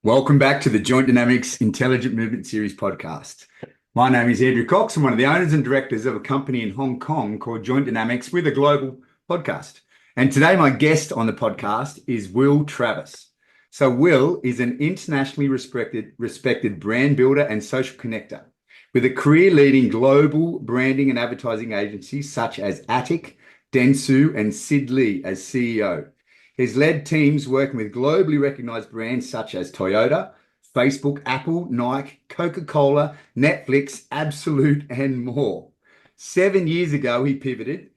Welcome back to the Joint Dynamics Intelligent Movement Series podcast. My name is Andrew Cox. I'm one of the owners and directors of a company in Hong Kong called Joint Dynamics with a global podcast. And today my guest on the podcast is Will Travis. So Will is an internationally respected brand builder and social connector with a career leading global branding and advertising agencies such as Attic, Dentsu, and Sid Lee as CEO. He's led teams working with globally recognized brands such as Toyota, Facebook, Apple, Nike, Coca-Cola, Netflix, Absolute, and more. 7 years ago, he pivoted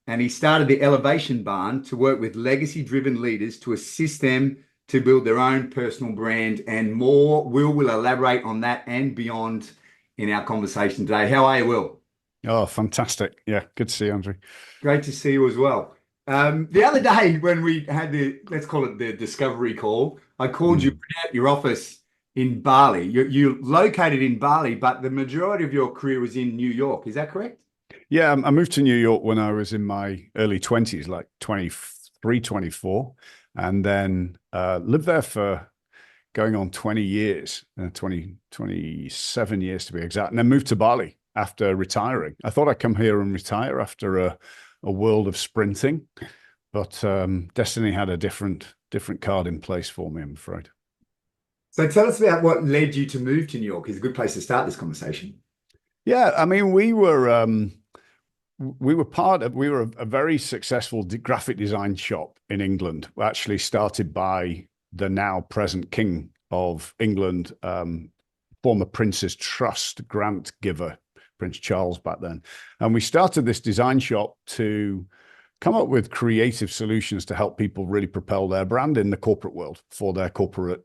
and he started the Elevation Barn to work with legacy-driven leaders to assist them to build their own personal brand and more. Will elaborate on that and beyond in our conversation today. How are you, Will? Oh, fantastic. Yeah, good to see you, Andrew. Great to see you as well. The other day when we had let's call it the discovery call, I called you at your office in Bali. You're located in Bali, but the majority of your career was in New York. Is that correct? Yeah, I moved to New York when I was in my early 20s, like 23, 24, and then lived there for going on 20 years, 27 years to be exact, and then moved to Bali after retiring. I thought I'd come here and retire after a world of sprinting, but destiny had a different card in place for me, I'm afraid. So tell us about what led you to move to New York. It's a good place to start this conversation. Yeah, I mean, we were a very successful graphic design shop in England, actually started by the now present King of England, former Prince's Trust grant giver, Prince Charles back then. And we started this design shop to come up with creative solutions to help people really propel their brand in the corporate world for their corporate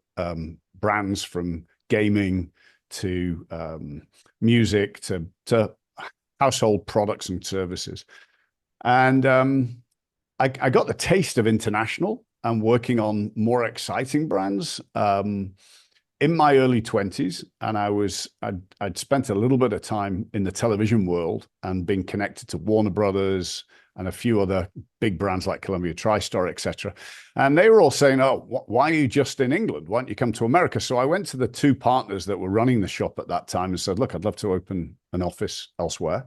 brands, from gaming to music to household products and services. And I got the taste of international and working on more exciting brands in my early 20s, and I'd spent a little bit of time in the television world and been connected to Warner Brothers and a few other big brands like Columbia, TriStar, etc. And they were all saying, "Oh, why are you just in England? Why don't you come to America?" So I went to the two partners that were running the shop at that time and said, "Look, I'd love to open an office elsewhere."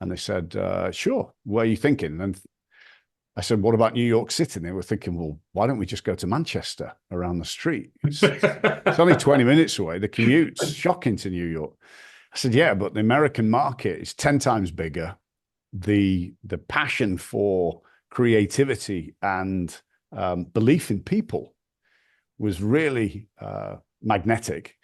And they said, "Sure, where are you thinking?" And I said, "What about New York City?" And they were thinking, "Well, why don't we just go to Manchester around the street? It's only 20 minutes away. The commute's shocking to New York." I said, "Yeah, but the American market is 10 times bigger. The passion for creativity and belief in people was really magnetic."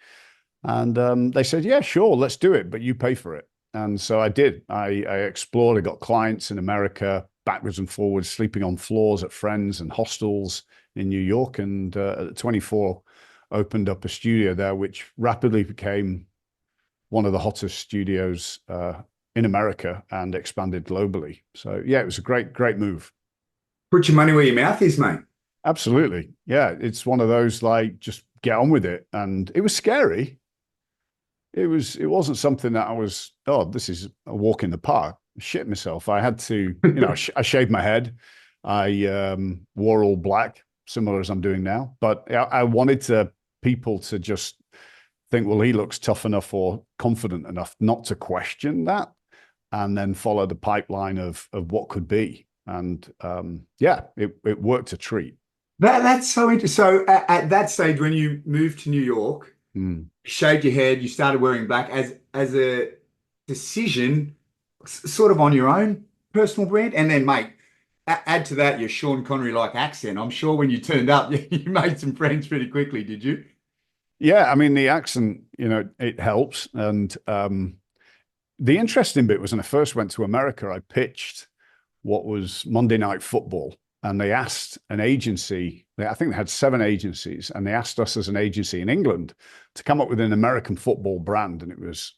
And they said, "Yeah, sure, let's do it, but you pay for it." And so I did. I explored. I got clients in America, backwards and forwards, sleeping on floors at friends and hostels in New York. And at 24, opened up a studio there, which rapidly became one of the hottest studios in America and expanded globally. So yeah, it was a great move. Put your money where your mouth is, mate. Absolutely. Yeah, it's one of those, like, just get on with it. And it was scary. It wasn't something that I was, "Oh, this is a walk in the park." Shit myself. I had to, I shaved my head. I wore all black, similar as I'm doing now. But I wanted people to just think, well, he looks tough enough or confident enough not to question that, and then follow the pipeline of what could be. And yeah, it worked a treat. That's so interesting. So at that stage, when you moved to New York, you shaved your head, you started wearing black as a decision, sort of on your own personal brand. And then, mate, add to that your Sean Connery-like accent. I'm sure when you turned up, you made some friends pretty quickly, did you? Yeah, I mean, the accent, it helps. And the interesting bit was when I first went to America, I pitched what was Monday Night Football. And they asked an agency, I think they had 7 agencies, and they asked us as an agency in England to come up with an American football brand. And it was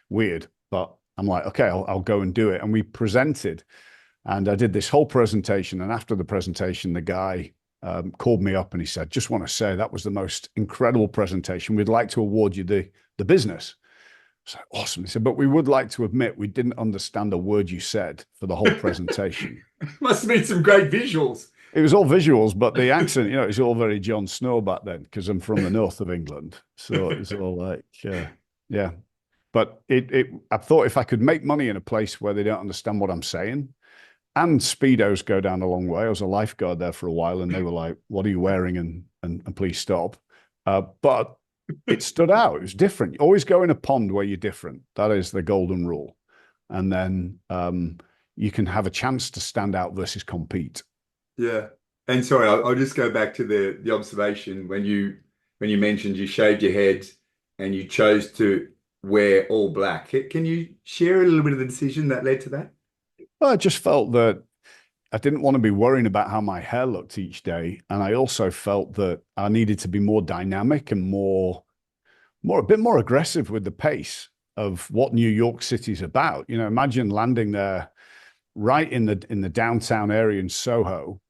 weird, but I'm like, okay, I'll go and do it. And we presented, and I did this whole presentation. And after the presentation, the guy called me up and he said, "Just want to say that was the most incredible presentation. We'd like to award you the business." I said, "Awesome." He said, "But we would like to admit we didn't understand a word you said for the whole presentation." Must have been some great visuals. It was all visuals, but the accent, you know, it's all very Jon Snow back then because I'm from the north of England. So it was all like, yeah. But I thought if I could make money in a place where they don't understand what I'm saying, and Speedos go down a long way. I was a lifeguard there for a while, and they were like, "What are you wearing?" And please stop. But it stood out. It was different. Always go in a pond where you're different. That is the golden rule. And then you can have a chance to stand out versus compete. Yeah. And sorry, I'll just go back to the observation when you mentioned you shaved your head and you chose to wear all black. Can you share a little bit of the decision that led to that? Well, I just felt that I didn't want to be worrying about how my hair looked each day. And I also felt that I needed to be more dynamic and a bit more aggressive with the pace of what New York City's about. You know, imagine landing there right in the downtown area in Soho.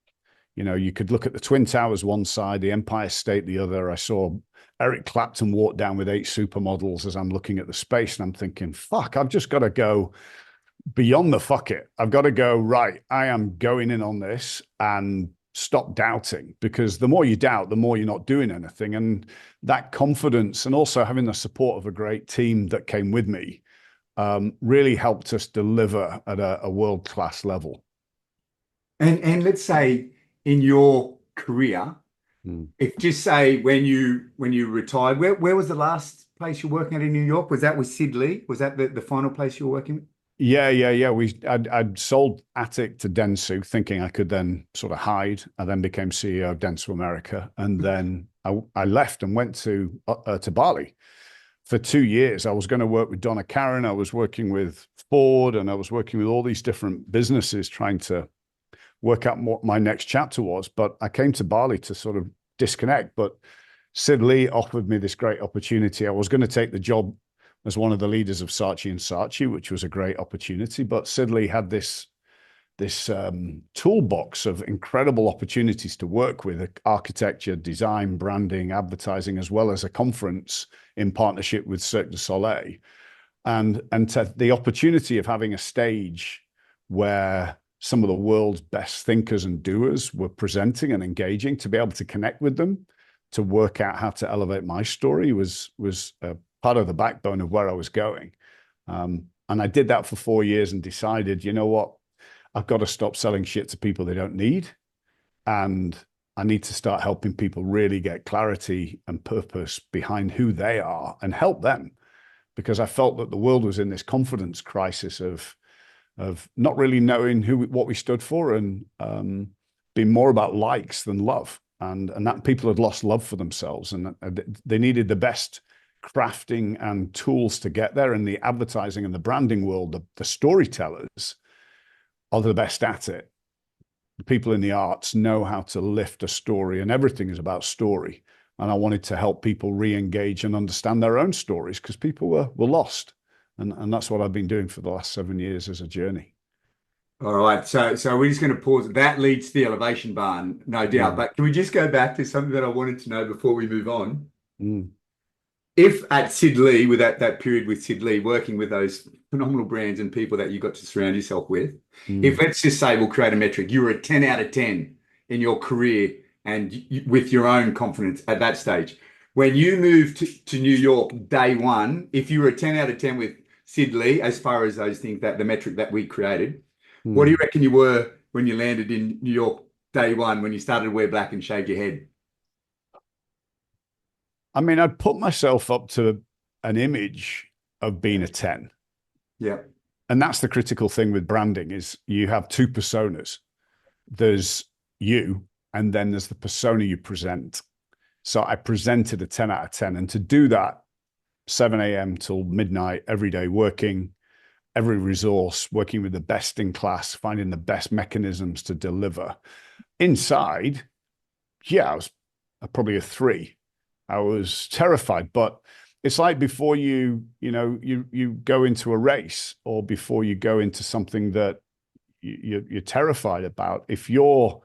You know, you could look at the Twin Towers one side, the Empire State the other. I saw Eric Clapton walk down with 8 supermodels as I'm looking at the space, and I'm thinking, fuck, I've just got to go beyond the fuck it. I've got to go, right, I am going in on this and stop doubting, because the more you doubt, the more you're not doing anything. And that confidence, and also having the support of a great team that came with me, really helped us deliver at a world-class level. And let's say in your career, if just say when you retired, where was the last place you're working at in New York? Was that with Sid Lee? Was that the final place you were working with? Yeah. I'd sold Attic to Dentsu, thinking I could then sort of hide. I then became CEO of Dentsu America, and then I left and went to Bali for 2 years. I was going to work with Donna Karan. I was working with Ford, and I was working with all these different businesses trying to work out what my next chapter was. But I came to Bali to sort of disconnect. But Sid Lee offered me this great opportunity. I was going to take the job as one of the leaders of Saatchi & Saatchi, which was a great opportunity. But Sid Lee had this toolbox of incredible opportunities to work with: architecture, design, branding, advertising, as well as a conference in partnership with Cirque du Soleil. And the opportunity of having a stage where some of the world's best thinkers and doers were presenting and engaging, to be able to connect with them, to work out how to elevate my story was part of the backbone of where I was going. And I did that for 4 years and decided, you know what, I've got to stop selling shit to people they don't need. And I need to start helping people really get clarity and purpose behind who they are and help them. Because I felt that the world was in this confidence crisis of not really knowing what we stood for, and being more about likes than love. And that people had lost love for themselves, and they needed the best crafting and tools to get there. And the advertising and the branding world, the storytellers are the best at it. The people in the arts know how to lift a story, and everything is about story. And I wanted to help people re-engage and understand their own stories, because people were lost. And that's what I've been doing for the last 7 years as a journey. All right. So we're just going to pause. That leads to the elevation barn, no doubt. But can we just go back to something that I wanted to know before we move on? If at Sid Lee, with that period with Sid Lee, working with those phenomenal brands and people that you got to surround yourself with, if let's just say we'll create a metric, you were a 10 out of 10 in your career and with your own confidence at that stage. When you moved to New York day one, if you were a 10 out of 10 with Sid Lee, as far as those things, that the metric that we created, what do you reckon you were when you landed in New York day one, when you started to wear black and shave your head? I mean, I'd put myself up to an image of being a 10. Yeah. And that's the critical thing with branding, is you have 2 personas. There's you, and then there's the persona you present. So I presented a 10 out of 10. And to do that 7 a.m. till midnight every day, working every resource, working with the best in class, finding the best mechanisms to deliver. Inside, yeah, I was probably a 3. I was terrified, but it's like before you go into a race, or before you go into something that you're terrified about. If your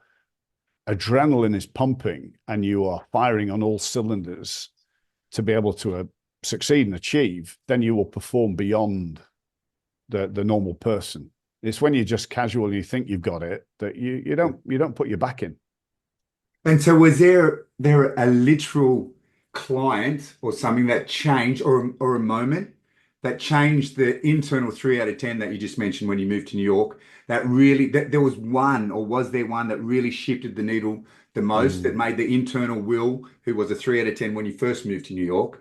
adrenaline is pumping and you are firing on all cylinders to be able to succeed and achieve, then you will perform beyond the normal person. It's when you're just casual and you think you've got it that you don't put your back in. And so was there a literal client or something that changed or a moment that changed the internal 3 out of 10 that you just mentioned when you moved to New York that really that there was one or was there one that really shifted the needle the most that Mm. made the internal Will, who was a 3 out of 10 when you first moved to New York,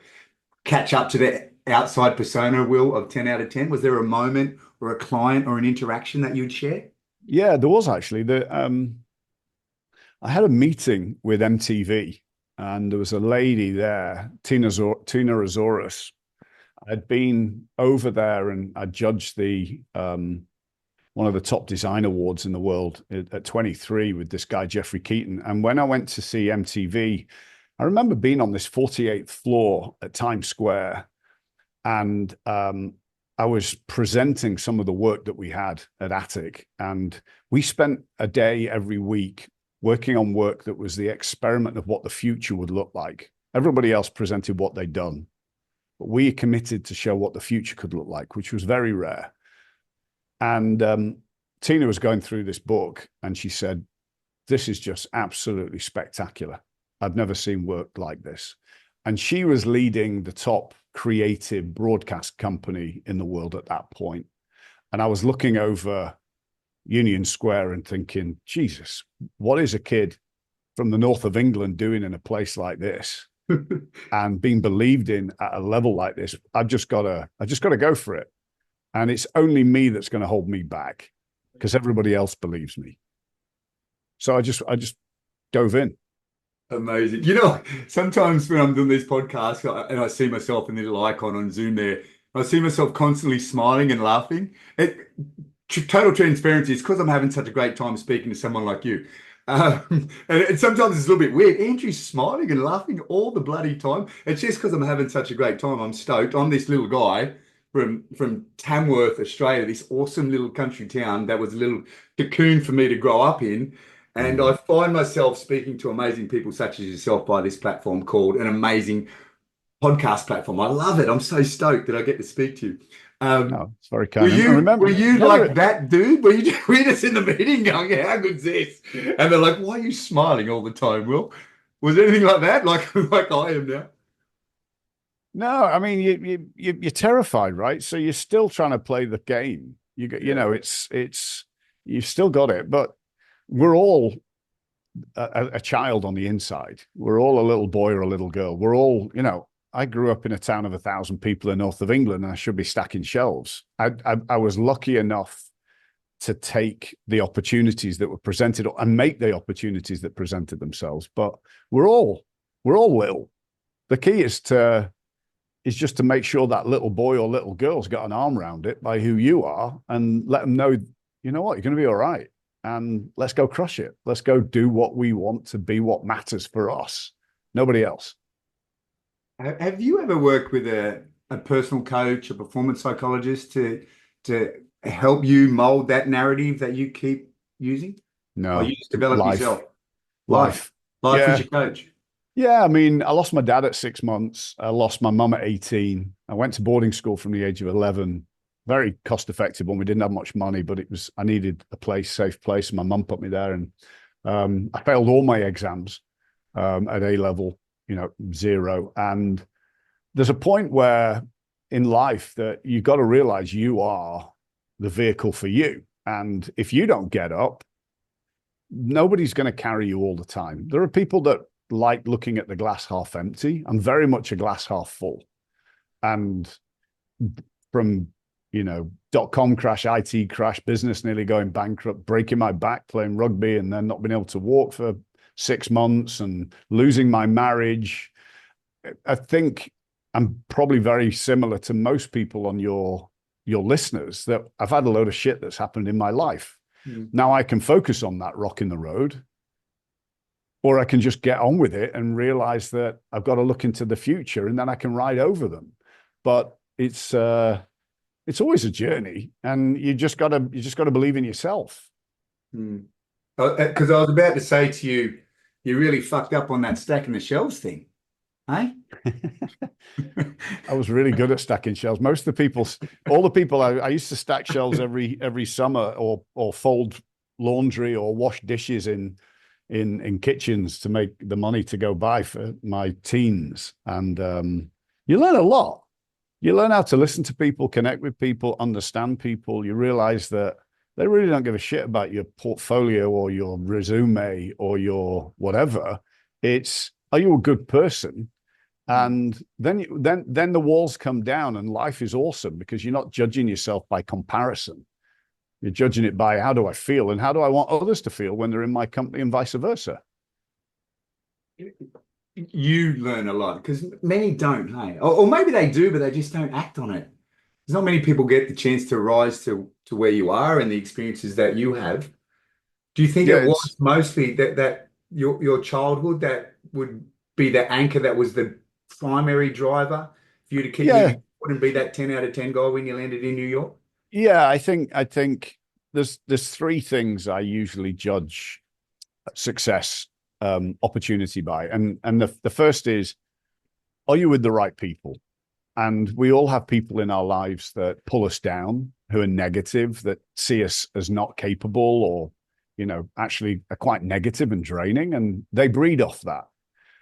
catch up to the outside persona Will of 10 out of 10? Was there a moment or a client or an interaction that you'd share? Yeah, there was actually. I had a meeting with MTV, and there was a lady there, Tina Azores. I'd been over there and I judged the one of the top design awards in the world at 23 with this guy, Jeffrey Keaton. And when I went to see MTV, I remember being on this 48th floor at Times Square, and I was presenting some of the work that we had at Attic. And we spent a day every week working on work that was the experiment of what the future would look like. Everybody else presented what they'd done, but we committed to show what the future could look like, which was very rare. And Tina was going through this book and she said, "This is just absolutely spectacular. I've never seen work like this." And she was leading the top creative broadcast company in the world at that point. And I was looking over Union Square and thinking, Jesus, what is a kid from the north of England doing in a place like this and being believed in at a level like this? I just gotta go for it. And it's only me that's going to hold me back because everybody else believes me. So I just dove in. Amazing. Sometimes when I'm doing these podcasts and I see myself in the little icon on Zoom there, I see myself constantly smiling and laughing. Total transparency is because I'm having such a great time speaking to someone like you. And sometimes it's a little bit weird. Andrew's smiling and laughing all the bloody time. It's just because I'm having such a great time. I'm stoked. I'm this little guy from Tamworth, Australia, this awesome little country town that was a little cocoon for me to grow up in. And I find myself speaking to amazing people such as yourself by this platform called an amazing podcast platform. I love it. I'm so stoked that I get to speak to you. No, it's very Were kind. And you remember, were you like that dude? Were you just in the meeting going, "How good's this?" And they're like, "Why are you smiling all the time, Will?" Was there anything like that, like I am now? no, I mean you're terrified, right? So you're still trying to play the game. You Yeah. know, it's you've still got it, but we're all a child on the inside. We're all a little boy or a little girl. We're all, I grew up in a town of 1,000 people in north of England, and I should be stacking shelves. I was lucky enough to take the opportunities that were presented and make the opportunities that presented themselves. But we're all little. The key is just to make sure that little boy or little girl's got an arm around it by who you are and let them know, you know what, you're going to be all right. And let's go crush it. Let's go do what we want to be, what matters for us, nobody else. Have you ever worked with a personal coach, a performance psychologist to help you mold that narrative that you keep using? Or you No, just develop life, yourself? Life. life. Life is Yeah. your coach. Yeah. I mean, I lost my dad at 6 months. I lost my mum at 18. I went to boarding school from the age of 11. Very cost effective one. We didn't have much money, but I needed a place, safe place. My mum put me there, and I failed all my exams at A level, zero. And there's a point where in life that you got to realize you are the vehicle for you. And if you don't get up, nobody's going to carry you all the time. There are people that like looking at the glass half empty. I'm very much a glass half full. And from, dot-com crash, IT crash, business nearly going bankrupt, breaking my back playing rugby and then not being able to walk for 6 months and losing my marriage. I think I'm probably very similar to most people on your listeners, that I've had a load of shit that's happened in my life. Mm. Now I can focus on that rock in the road, or I can just get on with it and realize that I've got to look into the future and then I can ride over them. But it's always a journey, and you just gotta believe in yourself. Mm. Because I was about to say to you, you really fucked up on that stacking the shelves thing, eh? I was really good at stacking shelves. Most of the people, all the people, I used to stack shelves every summer, or fold laundry or wash dishes in in kitchens to make the money to go buy for my teens. And you learn a lot. You learn how to listen to people, connect with people, understand people. You realize that they really don't give a shit about your portfolio or your resume or your whatever. It's, are you a good person? And then the walls come down and life is awesome because you're not judging yourself by comparison. You're judging it by how do I feel and how do I want others to feel when they're in my company and vice versa. You learn a lot because many don't, hey? Or maybe they do, but they just don't act on it. There's not many people get the chance to rise to where you are and the experiences that you have. Do you think Yeah, it it's was mostly that your childhood that would be the anchor that was the primary driver for you to keep yeah, moving forward and be that 10 out of 10 guy when you landed in New York? yeah. I think there's three things I usually judge success, opportunity by, and the first is, are you with the right people? And we all have people in our lives that pull us down, who are negative, that see us as not capable, or actually are quite negative and draining, and they breed off that.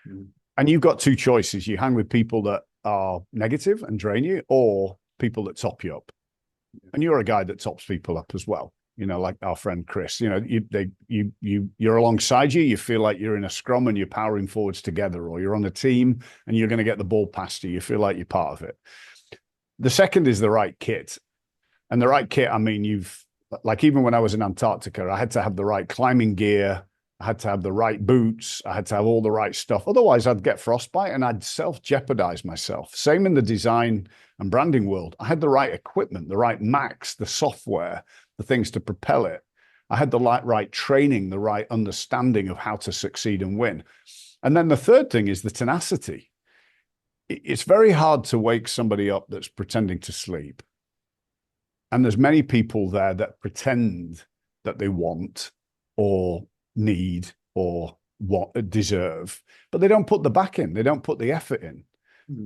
Mm. And you've got two choices: you hang with people that are negative and drain you, or people that top you up. And you're a guy that tops people up as well. Like our friend Chris. You're alongside you. You feel like you're in a scrum and you're powering forwards together, or you're on a team and you're going to get the ball past you. You feel like you're part of it. The second is the right kit, and the right kit. I mean, like even when I was in Antarctica, I had to have the right climbing gear. I had to have the right boots. I had to have all the right stuff. Otherwise, I'd get frostbite and I'd self-jeopardize myself. Same in the design and branding world. I had the right equipment, the right Macs, the software, the things to propel it. I had the right training, the right understanding of how to succeed and win. And then the third thing is the tenacity. It's very hard to wake somebody up that's pretending to sleep. And there's many people there that pretend that they want or need or what deserve, but they don't put the back in. They don't put the effort in.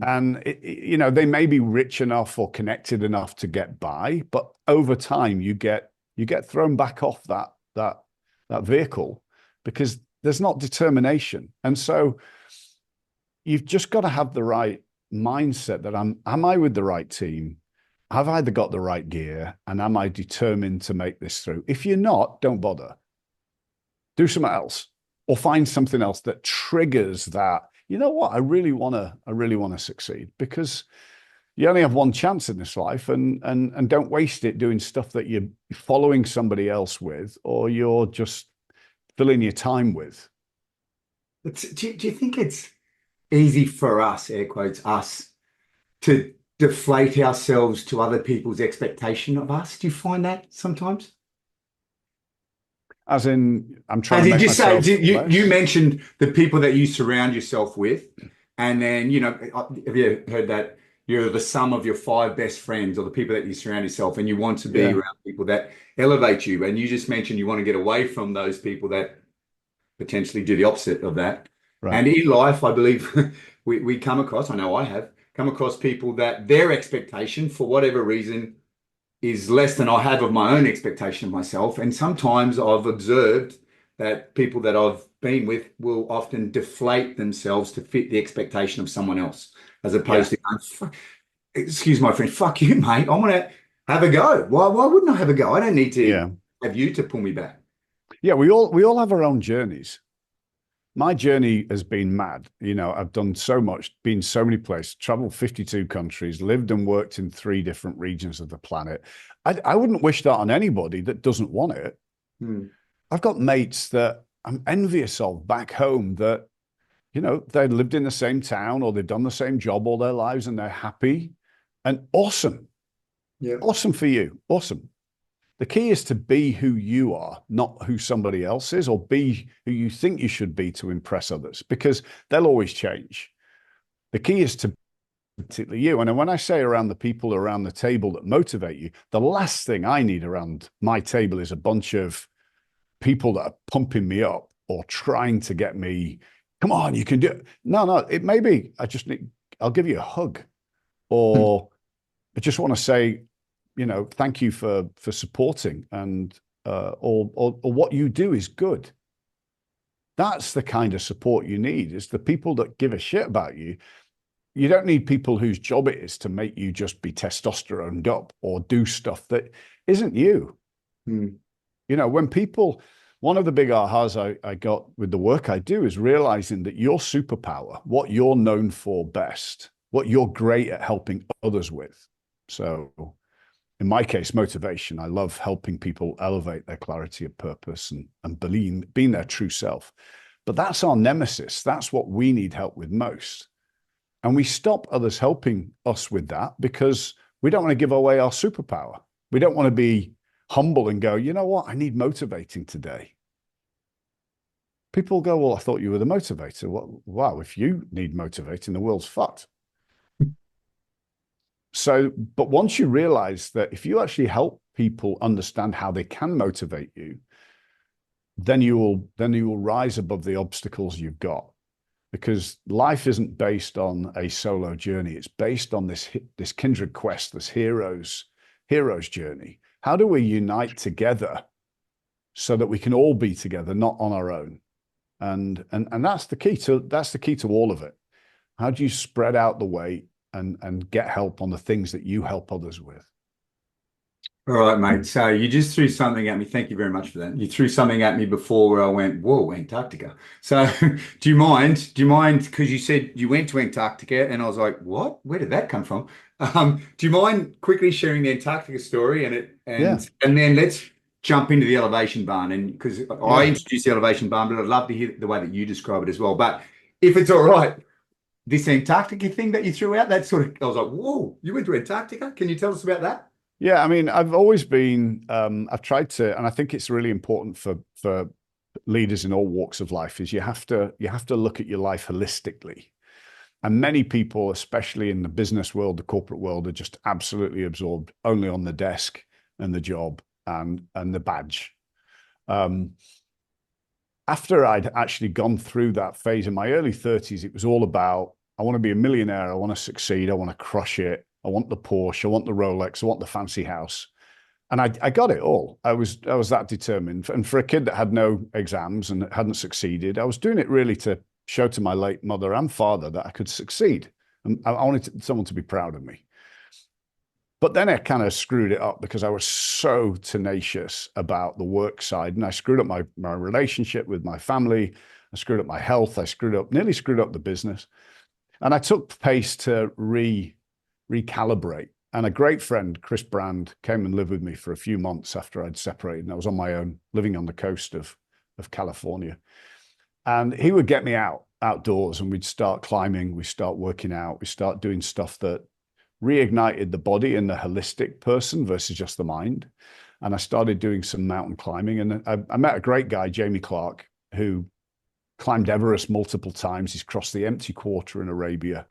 And they may be rich enough or connected enough to get by, but over time you get thrown back off that vehicle because there's not determination. And so you've just got to have the right mindset that am I with the right team? Have I got the right gear? And am I determined to make this through? If you're not, don't bother. Do something else or find something else that triggers that. You know what? I really want to succeed, because you only have one chance in this life, and don't waste it doing stuff that you're following somebody else with, or you're just filling your time with. But do you think it's easy for us, air quotes, us, to deflate ourselves to other people's expectation of us? Do you find that sometimes? As in, I'm trying As to in, make just say, myself you less. mentioned the people that you surround yourself with, and then, have you heard that you're the sum of your five best friends or the people that you surround yourself, and you want to be Yeah, around people that elevate you. And you just mentioned you want to get away from those people that potentially do the opposite of that. right. And in life, I believe we come across, I know I have come across people that their expectation, for whatever reason, is less than I have of my own expectation of myself. And sometimes I've observed that people that I've been with will often deflate themselves to fit the expectation of someone else, as opposed Yeah, to, excuse my friend, fuck you, mate. I want to have a go. Why wouldn't I have a go? I don't need to yeah, have you to pull me back. yeah. We all have our own journeys. My journey has been mad. I've done so much, been so many places, traveled 52 countries, lived and worked in 3 different regions of the planet. I wouldn't wish that on anybody that doesn't want it. Hmm. I've got mates that I'm envious of back home that, they lived in the same town or they've done the same job all their lives and they're happy and awesome. Yeah. Awesome for you. Awesome. The key is to be who you are, not who somebody else is, or be who you think you should be to impress others, because they'll always change. The key is to be particularly you. And when I say around the people around the table that motivate you, the last thing I need around my table is a bunch of people that are pumping me up or trying to get me, come on, you can do it. No, it may be, I'll give you a hug, or I just want to say, thank you for supporting, and or what you do is good. That's the kind of support you need, is the people that give a shit about you. You don't need people whose job it is to make you just be testosteroned up or do stuff that isn't you. Mm. You know, when people, one of the big ahas I got with the work I do is realizing that your superpower, what you're known for best, what you're great at helping others with. So in my case, motivation. I love helping people elevate their clarity of purpose and being their true self. But that's our nemesis. That's what we need help with most. And we stop others helping us with that because we don't want to give away our superpower. We don't want to be humble and go, you know what, I need motivating today. People go, well, I thought you were the motivator. Well, wow, if you need motivating, the world's fucked. So, but once you realize that if you actually help people understand how they can motivate you, then you will rise above the obstacles you've got. Because life isn't based on a solo journey. It's based on this kindred quest, this hero's journey. How do we unite together so that we can all be together, not on our own? And that's the key to all of it. How do you spread out the weight and get help on the things that you help others with? All right, mate. So you just threw something at me. Thank you very much for that. You threw something at me before where I went, whoa, Antarctica. So do you mind? Because you said you went to Antarctica and I was like, what? Where did that come from? Do you mind quickly sharing the Antarctica story Yeah. and then let's jump into the elevation barn, and because I Yeah. introduced the elevation barn, but I'd love to hear the way that you describe it as well. But if it's all right, this Antarctica thing that you threw out, that sort of, I was like, whoa, you went to Antarctica? Can you tell us about that? Yeah, I mean, I've always been, I've tried to, and I think it's really important for leaders in all walks of life, is you have to look at your life holistically. And many people, especially in the business world, the corporate world, are just absolutely absorbed only on the desk and the job and the badge. After I'd actually gone through that phase in my early 30s, it was all about, I want to be a millionaire, I want to succeed, I want to crush it. I want the Porsche, I want the Rolex, I want the fancy house. And I got it all. I was that determined. And for a kid that had no exams and hadn't succeeded, I was doing it really to show to my late mother and father that I could succeed. And I wanted someone to be proud of me. But then I kind of screwed it up because I was so tenacious about the work side. And I screwed up my relationship with my family. I screwed up my health. I nearly screwed up the business. And I took pace to recalibrate. And a great friend, Chris Brand, came and lived with me for a few months after I'd separated. And I was on my own, living on the coast of California. And he would get me outdoors and we'd start climbing, we start working out, we start doing stuff that reignited the body and the holistic person versus just the mind. And I started doing some mountain climbing. And I met a great guy, Jamie Clark, who climbed Everest multiple times. He's crossed the empty quarter in Arabia.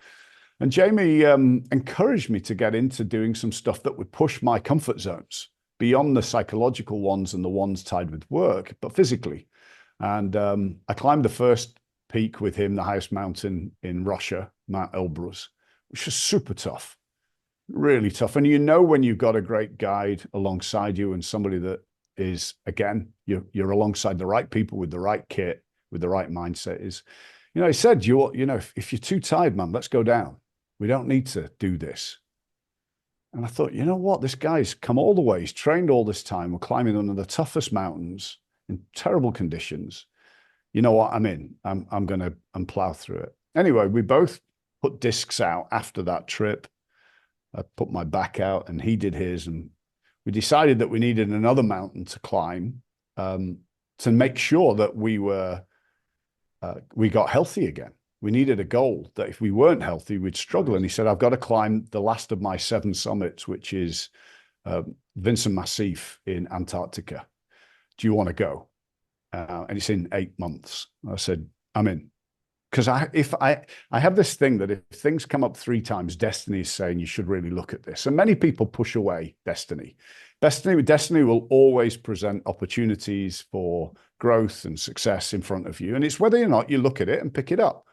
And Jamie encouraged me to get into doing some stuff that would push my comfort zones beyond the psychological ones and the ones tied with work, but physically. And I climbed the first peak with him, the highest mountain in Russia, Mount Elbrus, which was super tough, really tough. And you know when you've got a great guide alongside you and somebody that is, again, you're alongside the right people with the right kit, with the right mindset is, you know, he said, if you're too tired, man, let's go down. We don't need to do this. And I thought, you know what? This guy's come all the way. He's trained all this time. We're climbing one of the toughest mountains in terrible conditions. You know what? I'm in. I'm going to plow through it. Anyway, we both put discs out after that trip. I put my back out and he did his. And we decided that we needed another mountain to climb to make sure that we got healthy again. We needed a goal that if we weren't healthy, we'd struggle. And he said, I've got to climb the last of my 7 summits, which is Vincent Massif in Antarctica. Do you want to go? And it's in 8 months. I said, I'm in. Because I have this thing that if things come up 3 times, destiny is saying you should really look at this. And many people push away destiny. Destiny will always present opportunities for growth and success in front of you. And it's whether or not you look at it and pick it up.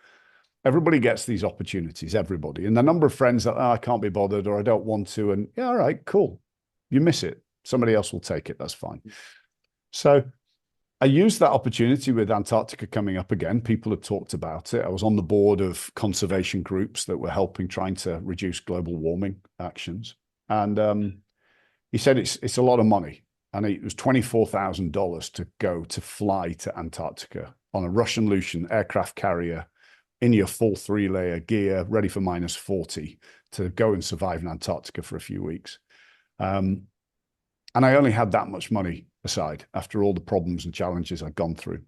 Everybody gets these opportunities, everybody. And the number of friends that, I can't be bothered or I don't want to. And yeah, all right, cool. You miss it. Somebody else will take it. That's fine. So I used that opportunity with Antarctica coming up again. People had talked about it. I was on the board of conservation groups that were helping trying to reduce global warming actions. And he said it's a lot of money. And it was $24,000 to fly to Antarctica on a Russian aircraft carrier in your full 3-layer gear, ready for -40, to go and survive in Antarctica for a few weeks. And I only had that much money aside after all the problems and challenges I'd gone through.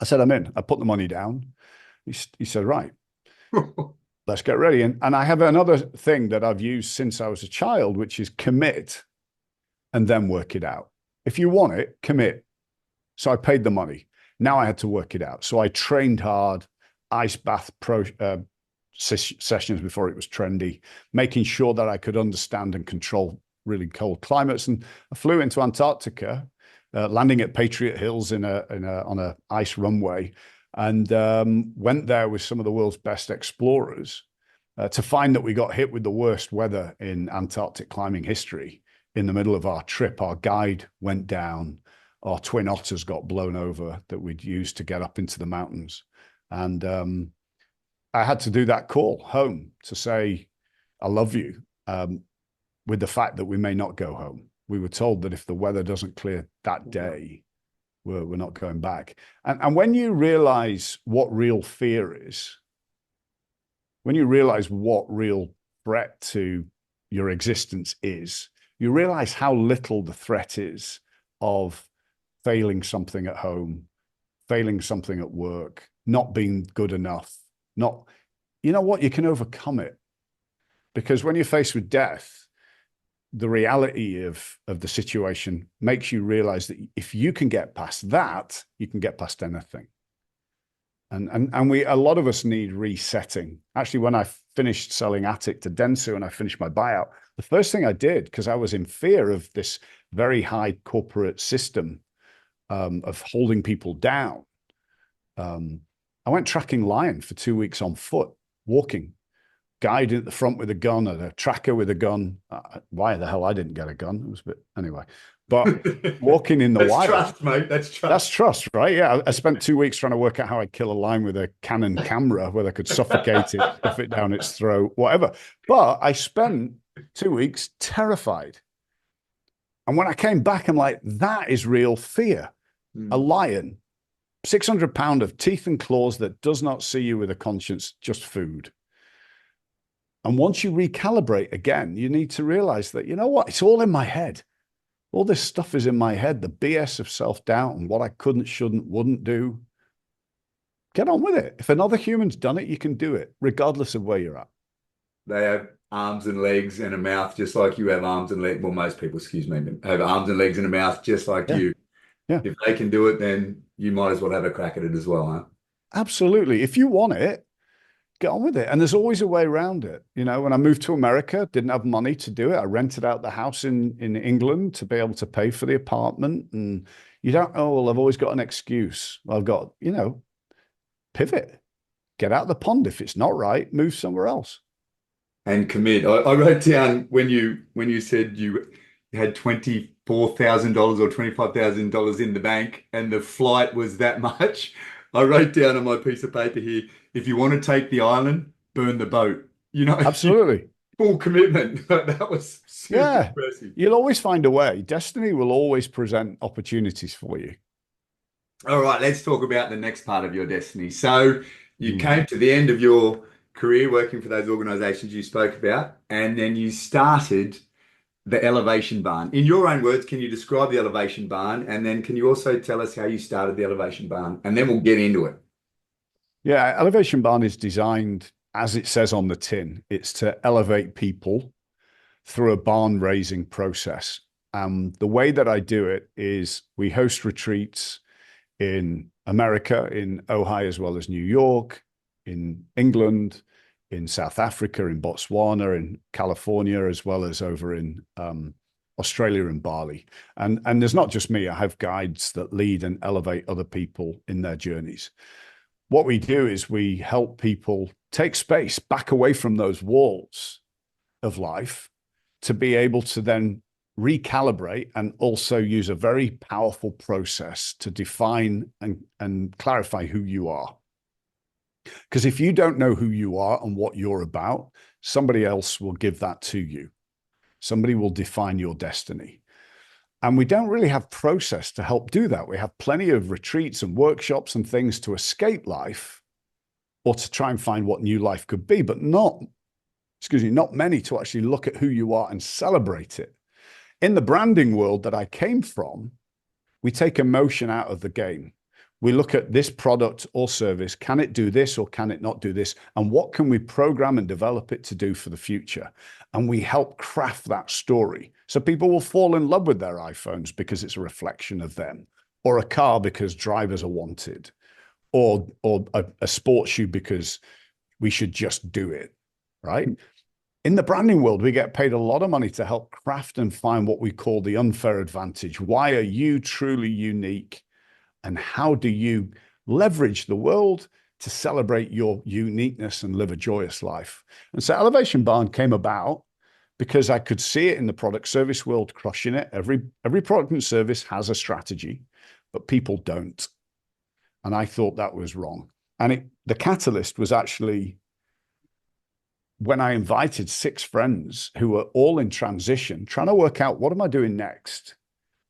I said, I'm in. I put the money down. He said, right, let's get ready. And I have another thing that I've used since I was a child, which is commit and then work it out. If you want it, commit. So I paid the money. Now I had to work it out. So I trained hard, ice bath sessions before it was trendy, making sure that I could understand and control really cold climates. And I flew into Antarctica, landing at Patriot Hills on a ice runway, and went there with some of the world's best explorers to find that we got hit with the worst weather in Antarctic climbing history. In the middle of our trip, our guide went down. Our twin otters got blown over that we'd used to get up into the mountains. And I had to do that call home to say, I love you, with the fact that we may not go home. We were told that if the weather doesn't clear that day, we're not going back. And when you realize what real fear is, when you realize what real threat to your existence is, you realize how little the threat is of failing something at home, failing something at work, not being good enough, you know what, you can overcome it. Because when you're faced with death, the reality of the situation makes you realize that if you can get past that, you can get past anything. And a lot of us need resetting. Actually, when I finished selling Attic to Dentsu and I finished my buyout, the first thing I did, because I was in fear of this very high corporate system of holding people down, I went tracking lion for 2 weeks on foot, walking, guide at the front with a gun and a tracker with a gun. Why the hell I didn't get a gun? It was a bit, anyway. But walking in the That's wild. trust, mate. That's trust. That's trust, right? Yeah. I spent 2 weeks trying to work out how I'd kill a lion with a Canon camera, whether I could suffocate it, stuff it down its throat, whatever. But I spent 2 weeks terrified. And when I came back, I'm like, that is real fear. A lion, 600 pounds of teeth and claws that does not see you with a conscience, just food. And once you recalibrate again, you need to realize that, you know what, it's all in my head. All this stuff is in my head, the BS of self-doubt and what I couldn't, shouldn't, wouldn't do. Get on with it. If another human's done it, you can do it, regardless of where you're at. They have arms and legs and a mouth just like you have arms and legs. Well, most people, excuse me, have arms and legs and a mouth just like you. Yeah. If they can do it, then you might as well have a crack at it as well, huh? Absolutely. If you want it, get on with it. And there's always a way around it. You know, when I moved to America, didn't have money to do it. I rented out the house in England to be able to pay for the apartment. And you don't, oh, well, I've always got an excuse. Well, I've got, you know, pivot, get out of the pond. If it's not right, move somewhere else. And commit. I wrote down when you said you had $24,000 or $25,000 in the bank and the flight was that much. I wrote down on my piece of paper here, if you want to take the island, burn the boat. You know, absolutely. Full commitment. That was super impressive. You'll always find a way. Destiny will always present opportunities for you. All right, let's talk about the next part of your destiny. So you came to the end of your career working for those organizations you spoke about, and then you started the Elevation Barn. In your own words, can you describe the Elevation Barn? And then can you also tell us how you started the Elevation Barn? And then we'll get into it. Yeah, Elevation Barn is designed, as it says on the tin, it's to elevate people through a barn raising process. The way that I do it is we host retreats in America, in Ohio, as well as New York, in England, in South Africa, in Botswana, in California, as well as over in Australia and Bali. And there's not just me, I have guides that lead and elevate other people in their journeys. What we do is we help people take space back away from those walls of life to be able to then recalibrate and also use a very powerful process to define and clarify who you are. Because if you don't know who you are and what you're about, somebody else will give that to you. Somebody will define your destiny. And we don't really have process to help do that. We have plenty of retreats and workshops and things to escape life or to try and find what new life could be, but not many to actually look at who you are and celebrate it. In the branding world that I came from, we take emotion out of the game. We look at this product or service. Can it do this or can it not do this? And what can we program and develop it to do for the future? And we help craft that story. So people will fall in love with their iPhones because it's a reflection of them, or a car because drivers are wanted, or a sports shoe because we should just do it, right? In the branding world, we get paid a lot of money to help craft and find what we call the unfair advantage. Why are you truly unique? And how do you leverage the world to celebrate your uniqueness and live a joyous life? And so Elevation Barn came about because I could see it in the product service world crushing it. Every product and service has a strategy, but people don't. And I thought that was wrong. And the catalyst was actually when I invited 6 friends who were all in transition, trying to work out, what am I doing next?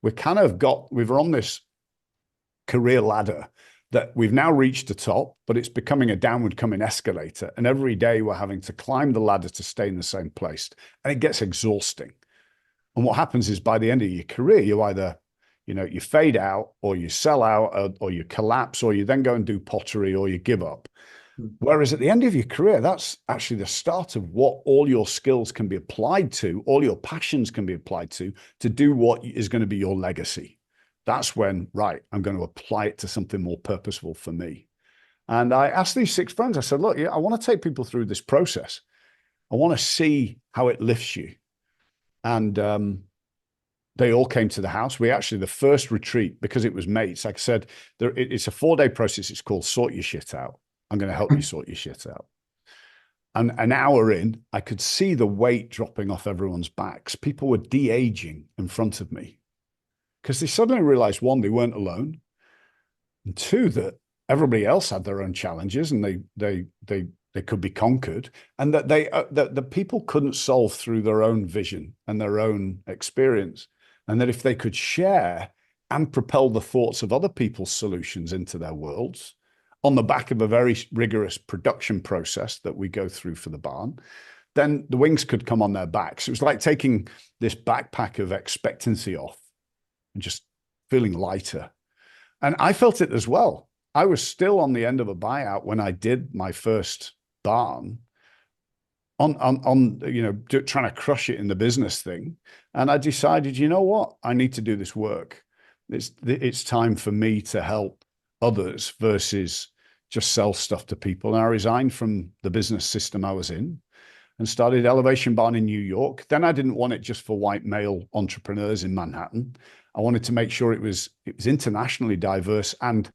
We were on this career ladder that we've now reached the top, but it's becoming a downward coming escalator. And every day we're having to climb the ladder to stay in the same place. And it gets exhausting. And what happens is by the end of your career, you either, you fade out or you sell out or you collapse, or you then go and do pottery or you give up. Whereas at the end of your career, that's actually the start of what all your skills can be applied to, all your passions can be applied to do what is going to be your legacy. That's when, right, I'm going to apply it to something more purposeful for me. And I asked these 6 friends, I said, look, I want to take people through this process. I want to see how it lifts you. And they all came to the house. The first retreat, because it was mates, like I said, it's a 4-day process. It's called Sort Your Shit Out. I'm going to help you sort your shit out. And an hour in, I could see the weight dropping off everyone's backs. People were de-aging in front of me because they suddenly realized, 1, they weren't alone, and 2, that everybody else had their own challenges and they could be conquered, and that that the people couldn't solve through their own vision and their own experience, and that if they could share and propel the thoughts of other people's solutions into their worlds, on the back of a very rigorous production process that we go through for the barn, then the wings could come on their backs. It was like taking this backpack of expectancy off and just feeling lighter. And I felt it as well. I was still on the end of a buyout when I did my first barn on trying to crush it in the business thing. And I decided, you know what? I need to do this work. It's time for me to help others versus just sell stuff to people. And I resigned from the business system I was in and started Elevation Barn in New York. Then I didn't want it just for white male entrepreneurs in Manhattan. I wanted to make sure it was internationally diverse and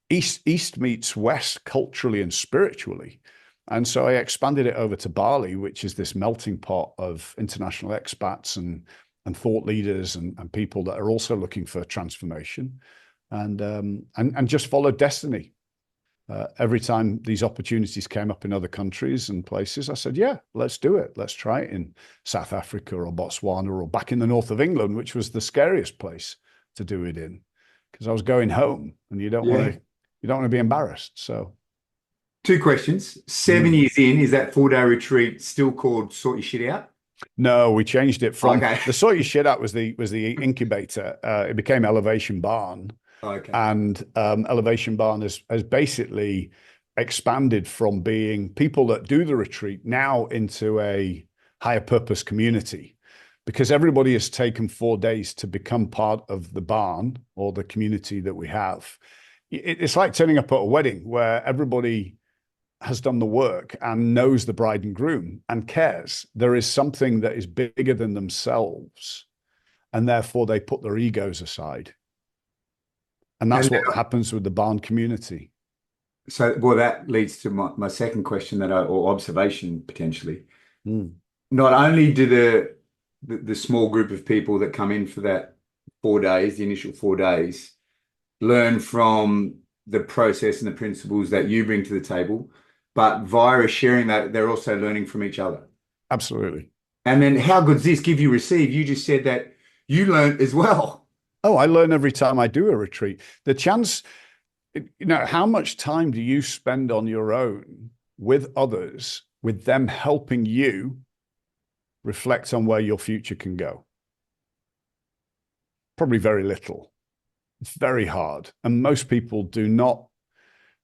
East meets West culturally and spiritually. And so I expanded it over to Bali, which is this melting pot of international expats and thought leaders and people that are also looking for transformation, and just followed destiny. Every time these opportunities came up in other countries and places, I said, yeah, let's do it. Let's try it in South Africa or Botswana or back in the north of England, which was the scariest place to do it in, because I was going home and you don't want to be embarrassed. So 2 questions. 7 years in, is that 4-day retreat still called Sort Your Shit Out? No, we changed it from Okay. the Sort Your Shit Out was the incubator. It became Elevation Barn. Okay. And Elevation Barn has basically expanded from being people that do the retreat now into a higher purpose community, because everybody has taken 4 days to become part of the barn or the community that we have. It's like turning up at a wedding where everybody has done the work and knows the bride and groom and cares. There is something that is bigger than themselves, and therefore they put their egos aside. And that's what happens with the barn community. So, well, that leads to my second question or observation potentially. Not only do the small group of people that come in for that 4 days, the initial 4 days, learn from the process and the principles that you bring to the table, but via sharing that, they're also learning from each other. Absolutely. And then how good's this? Give, you receive. You just said that you learned as well. Oh, I learn every time I do a retreat. The chance, how much time do you spend on your own with others, with them helping you reflect on where your future can go? Probably very little. It's very hard. And most people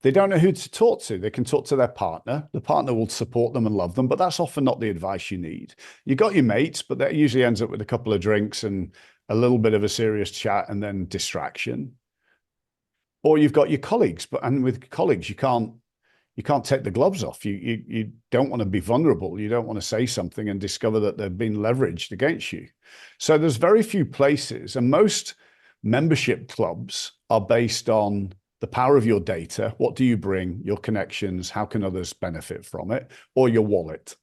they don't know who to talk to. They can talk to their partner. The partner will support them and love them, but that's often not the advice you need. You got your mates, but that usually ends up with a couple of drinks and a little bit of a serious chat and then distraction. Or you've got your colleagues, and with colleagues, you can't take the gloves off. You don't want to be vulnerable. You don't want to say something and discover that they've been leveraged against you. So there's very few places, and most membership clubs are based on the power of your data. What do you bring? Your connections. How can others benefit from it? Or your wallet.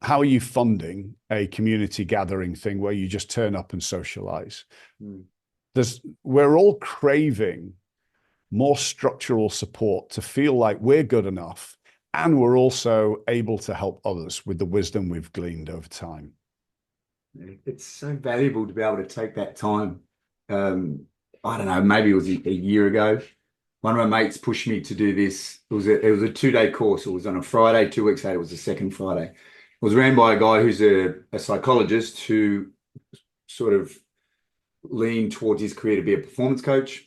How are you funding a community gathering thing where you just turn up and socialize? We're all craving more structural support to feel like we're good enough, and we're also able to help others with the wisdom we've gleaned over time. It's so valuable to be able to take that time. I don't know, maybe it was a year ago. One of my mates pushed me to do this. It was a 2-day course. It was on a Friday. 2 weeks later, it was the second Friday. It was ran by a guy who's a psychologist who sort of leaned towards his career to be a performance coach.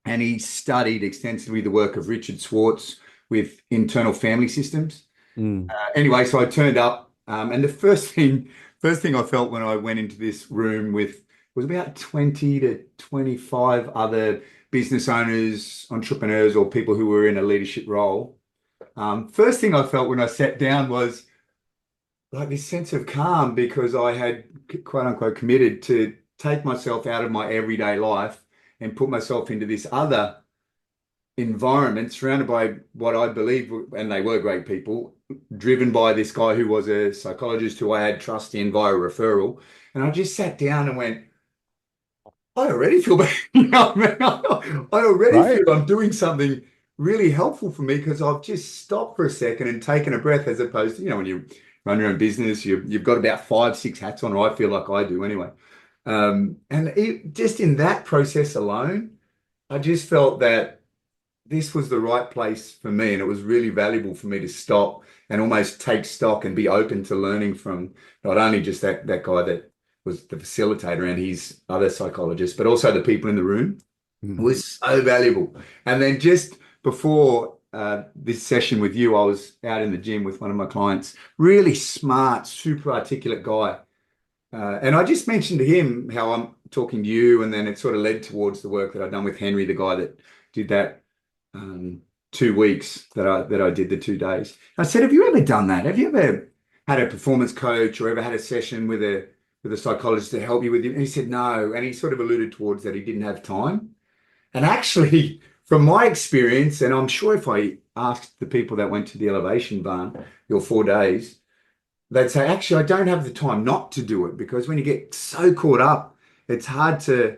And he studied extensively the work of Richard Schwartz with internal family systems. Anyway, so I turned up, and the first thing I felt when I went into this room was about 20 to 25 other business owners, entrepreneurs, or people who were in a leadership role. First thing I felt when I sat down was like this sense of calm, because I had quote unquote committed to take myself out of my everyday life and put myself into this other environment surrounded by what I believe, and they were great people, driven by this guy who was a psychologist who I had trust in via referral. And I just sat down and went, I already feel better. I already feel I'm doing something really helpful for me, because I've just stopped for a second and taken a breath, as opposed to, when you run your own business, you've got about 5, 6 hats on, or I feel like I do anyway. Just in that process alone, I just felt that this was the right place for me, and it was really valuable for me to stop and almost take stock and be open to learning from not only just that guy that was the facilitator and his other psychologists, but also the people in the room. It was so valuable. And then just before this session with you, I was out in the gym with one of my clients, really smart, super articulate guy. And I just mentioned to him how I'm talking to you, and then it sort of led towards the work that I've done with Henry, the guy that did that 2 weeks that I did the 2 days. I said, have you ever done that? Have you ever had a performance coach or ever had a session with a psychologist to help you with it? And he said no, and he sort of alluded towards that he didn't have time. And actually, from my experience, and I'm sure if I asked the people that went to the Elevation Barn your 4 days, they'd say, actually, I don't have the time not to do it, because when you get so caught up, it's hard to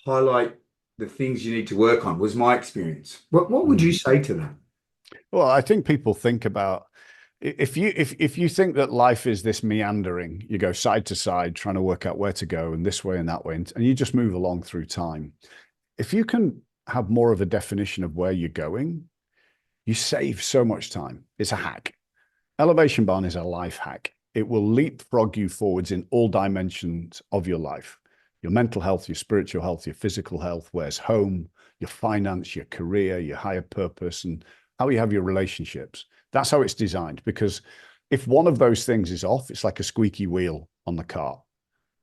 highlight the things you need to work on, was my experience. What would you say to that? Well, I think people think about, if you think that life is this meandering, you go side to side trying to work out where to go, and this way and that way, and you just move along through time. If you can have more of a definition of where you're going, you save so much time. It's a hack. Elevation Barn is a life hack. It will leapfrog you forwards in all dimensions of your life. Your mental health, your spiritual health, your physical health, where's home, your finance, your career, your higher purpose, and how you have your relationships. That's how it's designed, because if one of those things is off, it's like a squeaky wheel on the car.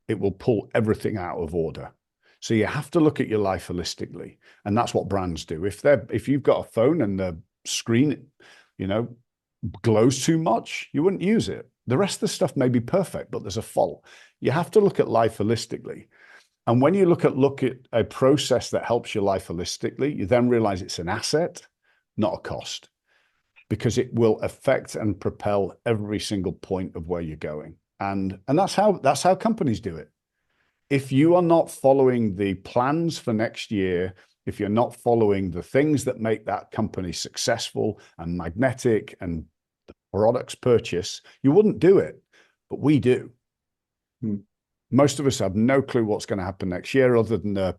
It will pull everything out of order. So you have to look at your life holistically. And that's what brands do. If you've got a phone and the screen, glows too much, you wouldn't use it. The rest of the stuff may be perfect, but there's a fault. You have to look at life holistically. And when you look at a process that helps your life holistically, you then realize it's an asset, not a cost, because it will affect and propel every single point of where you're going. And that's how companies do it. If you are not following the plans for next year, if you're not following the things that make that company successful and magnetic and the products purchase, you wouldn't do it. But we do. Most of us have no clue what's going to happen next year other than the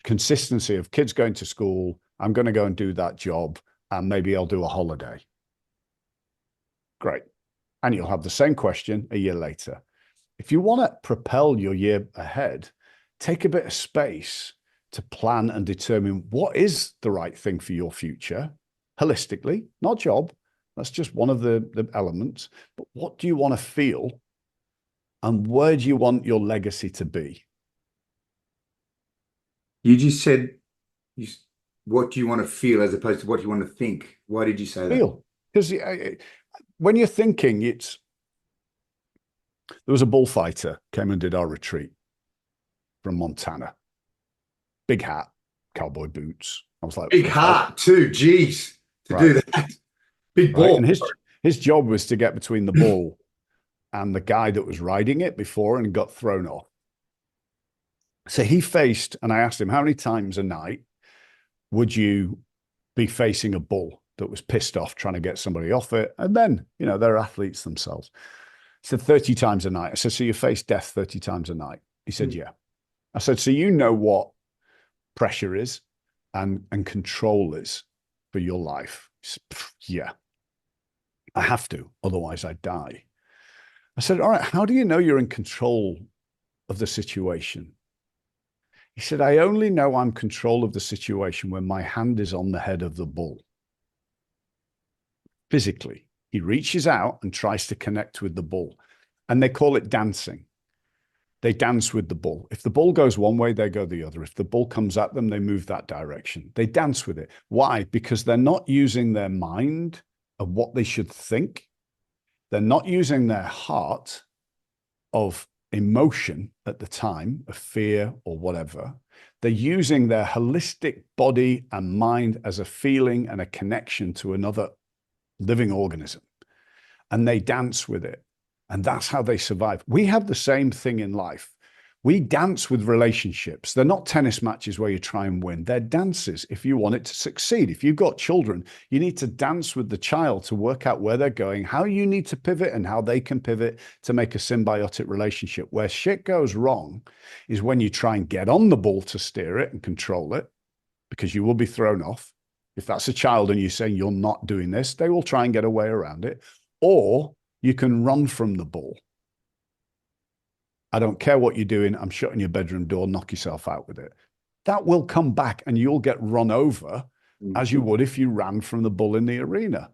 consistency of kids going to school. I'm going to go and do that job, and maybe I'll do a holiday. Great. And you'll have the same question a year later. If you want to propel your year ahead, take a bit of space to plan and determine what is the right thing for your future, holistically, not job. That's just one of the elements. But what do you want to feel? And where do you want your legacy to be? You just said, what do you want to feel as opposed to what you want to think? Why did you say that? Feel. Because when you're thinking, there was a bullfighter came and did our retreat from Montana. Big hat, cowboy boots. I was like, big hat too. Geez, to do that. Big bull. Right. And his job was to get between the bull and the guy that was riding it before and got thrown off. So he faced, and I asked him, how many times a night would you be facing a bull that was pissed off trying to get somebody off it? And then, they're athletes themselves. He said 30 times a night. I said, so you face death 30 times a night? He said, yeah. I said, so you know what pressure is and control is for your life? He said, yeah, I have to, otherwise I die. I said, all right, how do you know you're in control of the situation? He said, I only know I'm in control of the situation when my hand is on the head of the bull. Physically, he reaches out and tries to connect with the bull. And they call it dancing. They dance with the bull. If the bull goes one way, they go the other. If the bull comes at them, they move that direction. They dance with it. Why? Because they're not using their mind of what they should think. They're not using their heart of emotion at the time, of fear or whatever. They're using their holistic body and mind as a feeling and a connection to another living organism. And they dance with it. And that's how they survive. We have the same thing in life. We dance with relationships. They're not tennis matches where you try and win. They're dances if you want it to succeed. If you've got children, you need to dance with the child to work out where they're going, how you need to pivot and how they can pivot to make a symbiotic relationship. Where shit goes wrong is when you try and get on the ball to steer it and control it, because you will be thrown off. If that's a child and you're saying you're not doing this, they will try and get a way around it. Or you can run from the ball. I don't care what you're doing. I'm shutting your bedroom door. Knock yourself out with it. That will come back and you'll get run over as you would if you ran from the bull in the arena.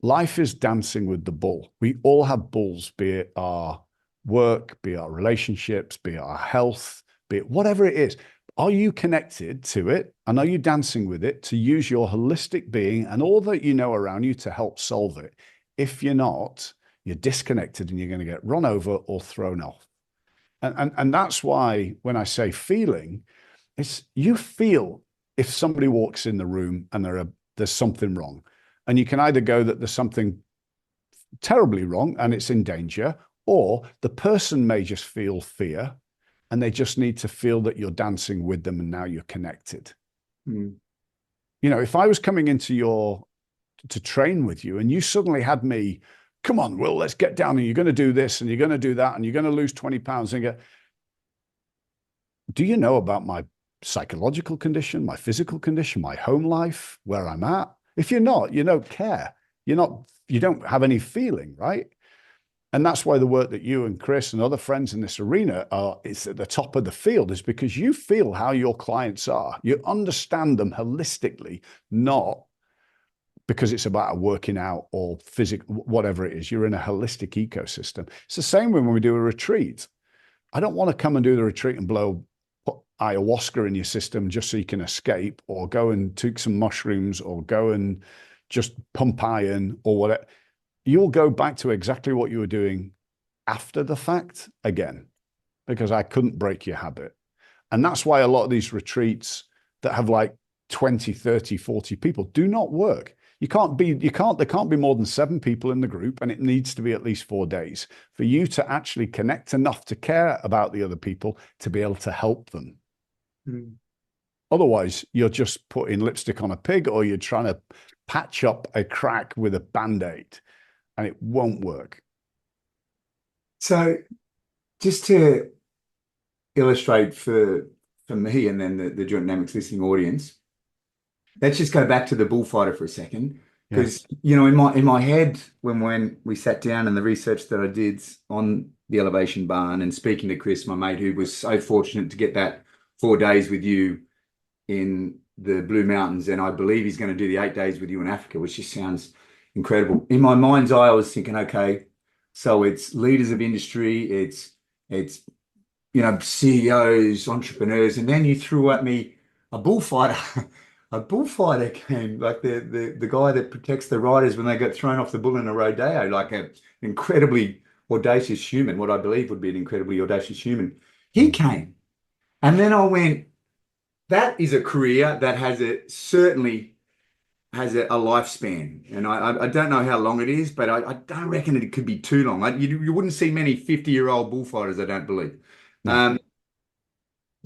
Life is dancing with the bull. We all have bulls, be it our work, be it our relationships, be it our health, be it whatever it is. Are you connected to it? And are you dancing with it to use your holistic being and all that you know around you to help solve it? If you're not, you're disconnected and you're going to get run over or thrown off. And that's why when I say feeling, it's you feel if somebody walks in the room and there's something wrong. And you can either go that there's something terribly wrong and it's in danger, or the person may just feel fear and they just need to feel that you're dancing with them and now you're connected. If I was coming into to train with you and you suddenly had me, come on, Will, let's get down and you're going to do this and you're going to do that and you're going to lose 20 pounds. And do you know about my psychological condition, my physical condition, my home life, where I'm at? If you're not, you don't care. You don't have any feeling, right? And that's why the work that you and Chris and other friends in this arena is at the top of the field, is because you feel how your clients are. You understand them holistically, not because it's about working out or physical, whatever it is. You're in a holistic ecosystem. It's the same when we do a retreat. I don't want to come and do the retreat and put ayahuasca in your system just so you can escape, or go and take some mushrooms, or go and just pump iron or whatever. You'll go back to exactly what you were doing after the fact again, because I couldn't break your habit. And that's why a lot of these retreats that have like 20, 30, 40 people do not work. There can't be more than 7 people in the group, and it needs to be at least 4 days for you to actually connect enough to care about the other people to be able to help them. Mm. Otherwise, you're just putting lipstick on a pig, or you're trying to patch up a crack with a Band-Aid, and it won't work. So just to illustrate for me and then the Joint Dynamics listening audience, let's just go back to the bullfighter for a second. Yeah. Because, in my head, when we sat down and the research that I did on the elevation barn and speaking to Chris, my mate, who was so fortunate to get that 4 days with you in the Blue Mountains, and I believe he's going to do the 8 days with you in Africa, which just sounds incredible. In my mind's eye, I was thinking, okay, so it's leaders of industry, it's CEOs, entrepreneurs, and then you threw at me a bullfighter. A bullfighter came, like the guy that protects the riders when they get thrown off the bull in a rodeo, like an incredibly audacious human, what I believe would be an incredibly audacious human. He came. And then I went, that is a career that certainly has a lifespan. And I don't know how long it is, but I don't reckon it could be too long. You wouldn't see many 50-year-old bullfighters, I don't believe. No.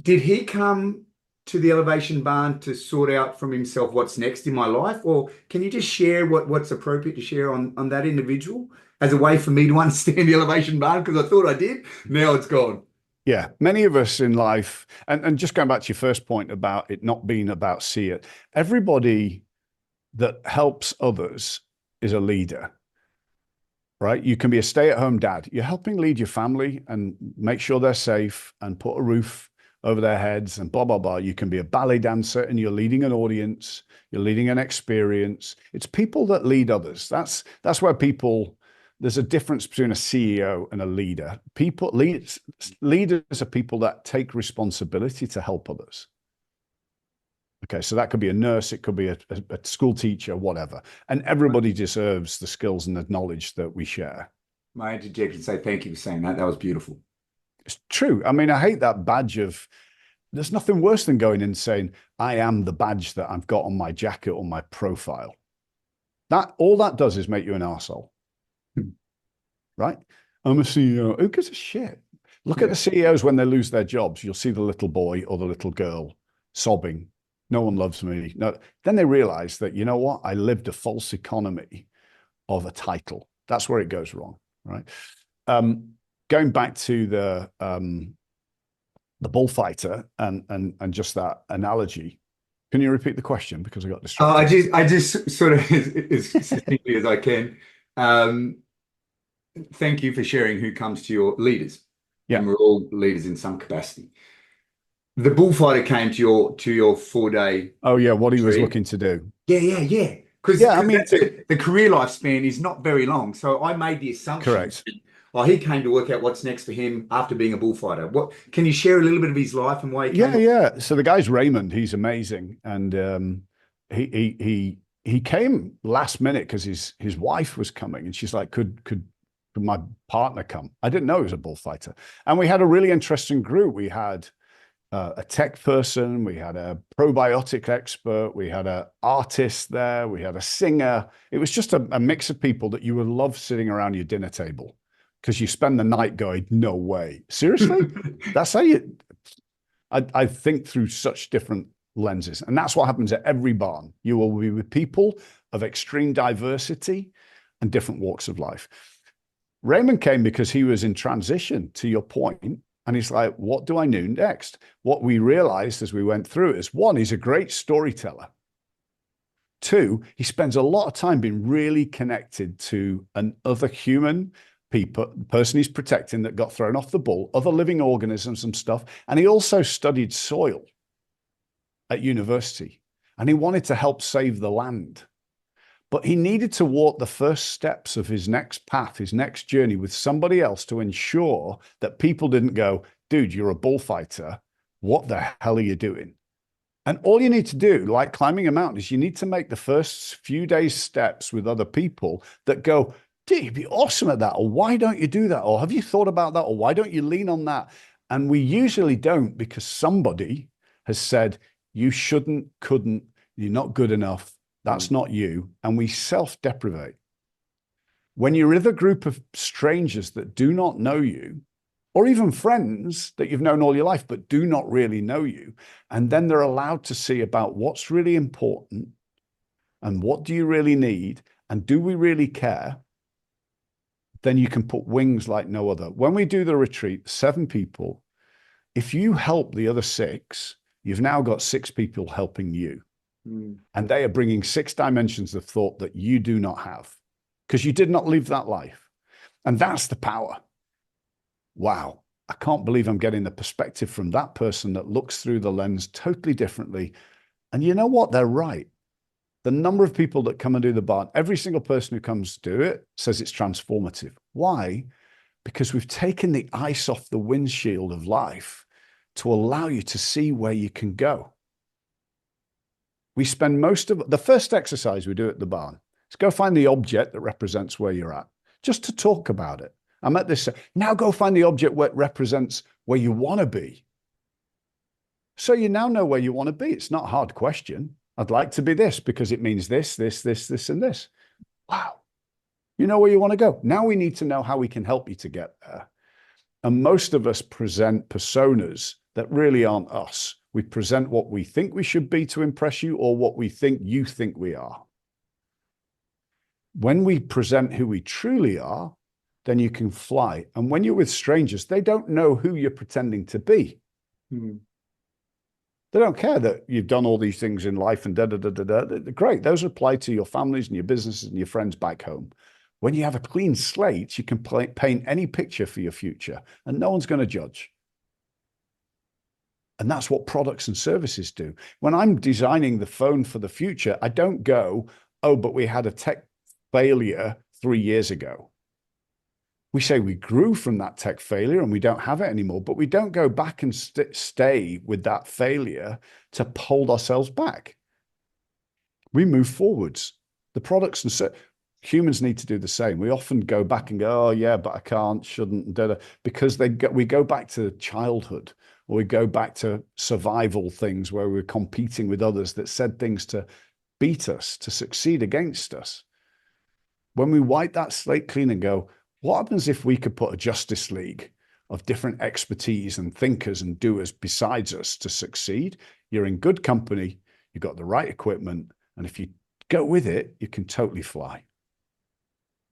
Did he come to the elevation barn to sort out from himself what's next in my life? Or can you just share what's appropriate to share on that individual as a way for me to understand the elevation barn? Because I thought I did. Now it's gone. Yeah, many of us in life, and just going back to your first point about it not being about see it, everybody that helps others is a leader, right? You can be a stay-at-home dad. You're helping lead your family and make sure they're safe and put a roof over their heads and blah, blah, blah. You can be a ballet dancer and you're leading an audience. You're leading an experience. It's people that lead others. That's where there's a difference between a CEO and a leader. Leaders are people that take responsibility to help others. Okay, so that could be a nurse, it could be a school teacher, whatever. And everybody deserves the skills and the knowledge that we share. My interjection say thank you for saying that. That was beautiful. It's true. I mean, I hate that badge of, there's nothing worse than going and saying, I am the badge that I've got on my jacket or my profile. All that does is make you an arsehole. Right? I'm a CEO. Who gives a shit? Look at the CEOs when they lose their jobs. You'll see the little boy or the little girl sobbing. No one loves me. No. Then they realize that, you know what? I lived a false economy of a title. That's where it goes wrong, right? Going back to the bullfighter and just that analogy. Can you repeat the question? Because I got distracted. I just sort of as succinctly as I can. Thank you for sharing who comes to your leaders. Yeah. And we're all leaders in some capacity. The bullfighter came to your 4-day. Oh yeah, what he was looking to do. Yeah. Because I mean, the career lifespan is not very long. So I made the assumption. Correct. Well, he came to work out what's next for him after being a bullfighter. What can you share a little bit of his life and why he came? Yeah. So the guy's Raymond. He's amazing, and he came last minute because his wife was coming, and she's like, could my partner come? I didn't know he was a bullfighter, and we had a really interesting group. We had a tech person, we had a probiotic expert, we had an artist there, we had a singer. It was just a mix of people that you would love sitting around your dinner table because you spend the night going, no way. Seriously? That's how I think through such different lenses. And that's what happens at every barn. You will be with people of extreme diversity and different walks of life. Raymond came because he was in transition, to your point. And he's like, what do I do next? What we realized as we went through it is, one, he's a great storyteller. Two, he spends a lot of time being really connected to another human person he's protecting that got thrown off the bull, other living organisms and stuff. And he also studied soil at university. And he wanted to help save the land. But he needed to walk the first steps of his next path, his next journey with somebody else to ensure that people didn't go, dude, you're a bullfighter. What the hell are you doing? And all you need to do, like climbing a mountain, is you need to make the first few days steps with other people that go, dude, you'd be awesome at that. Or why don't you do that? Or have you thought about that? Or why don't you lean on that? And we usually don't, because somebody has said, you shouldn't, couldn't, you're not good enough. That's not you. And we self-deprivate. When you're with a group of strangers that do not know you, or even friends that you've known all your life, but do not really know you, and then they're allowed to see about what's really important and what do you really need, and do we really care, then you can put wings like no other. When we do the retreat, 7 people, if you help the other 6, you've now got 6 people helping you. And they are bringing 6 dimensions of thought that you do not have because you did not live that life. And that's the power. Wow. I can't believe I'm getting the perspective from that person that looks through the lens totally differently. And you know what? They're right. The number of people that come and do the barn, every single person who comes to do it says it's transformative. Why? Because we've taken the ice off the windshield of life to allow you to see where you can go. We spend most of the first exercise we do at the barn is go find the object that represents where you're at, just to talk about it. I'm at this. Now go find the object that represents where you want to be. So you now know where you want to be. It's not a hard question. I'd like to be this because it means this, this, this, this, and this. Wow. You know where you want to go. Now we need to know how we can help you to get there. And most of us present personas that really aren't us. We present what we think we should be to impress you or what we think you think we are. When we present who we truly are, then you can fly. And when you're with strangers, they don't know who you're pretending to be. They don't care that you've done all these things in life and da-da-da-da-da. Great. Those apply to your families and your businesses and your friends back home. When you have a clean slate, you can paint any picture for your future and no one's going to judge. And that's what products and services do. When I'm designing the phone for the future, I don't go, oh, but we had a tech failure 3 years ago. We say we grew from that tech failure and we don't have it anymore, but we don't go back and stay with that failure to hold ourselves back. We move forwards. The products and humans need to do the same. We often go back and go, oh yeah, but I can't, shouldn't, because we go back to childhood, or we go back to survival things where we're competing with others that said things to beat us, to succeed against us. When we wipe that slate clean and go, what happens if we could put a justice league of different expertise and thinkers and doers besides us to succeed? You're in good company, you've got the right equipment, and if you go with it, you can totally fly.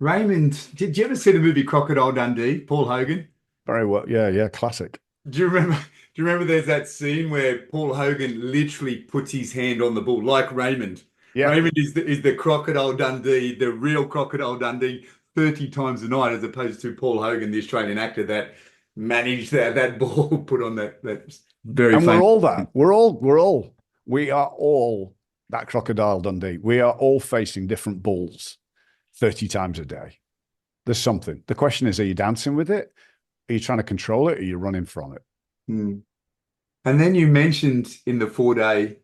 Raymond, did you ever see the movie Crocodile Dundee, Paul Hogan? Very well. Yeah, classic. Do you remember there's that scene where Paul Hogan literally puts his hand on the bull, like Raymond. Yeah. Raymond is the Crocodile Dundee, the real Crocodile Dundee, 30 times a night, as opposed to Paul Hogan, the Australian actor that managed that ball put on that very and famous. we're all that. We are all that Crocodile Dundee. We are all facing different bulls 30 times a day. There's something. The question is, are you dancing with it? Are you trying to control it? Or are you running from it? And then you mentioned in the 4-day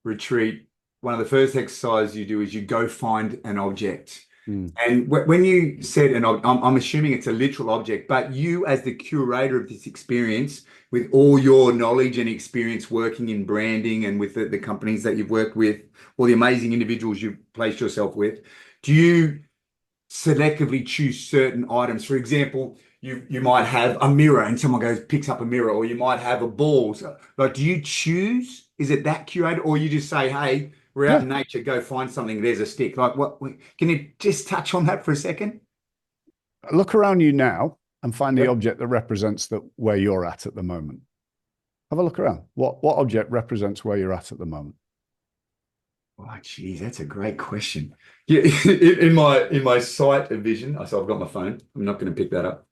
retreat, one of the first exercises you do is you go find an object. And when you said, and I'm assuming it's a literal object, but you as the curator of this experience, with all your knowledge and experience working in branding and with the companies that you've worked with, all the amazing individuals you've placed yourself with, do you selectively choose certain items? For example, you might have a mirror and someone picks up a mirror, or you might have a ball. So, like, do you choose? Is it that curated, or you just say, hey, we're out in nature, go find something, there's a stick? Like, what can you just touch on that for a second? Look around you now and find the object that represents where you're at the moment. Have a look around. What object represents where you're at the moment? Oh, geez, that's a great question. Yeah, in my sight of vision, so I've got my phone. I'm not going to pick that up.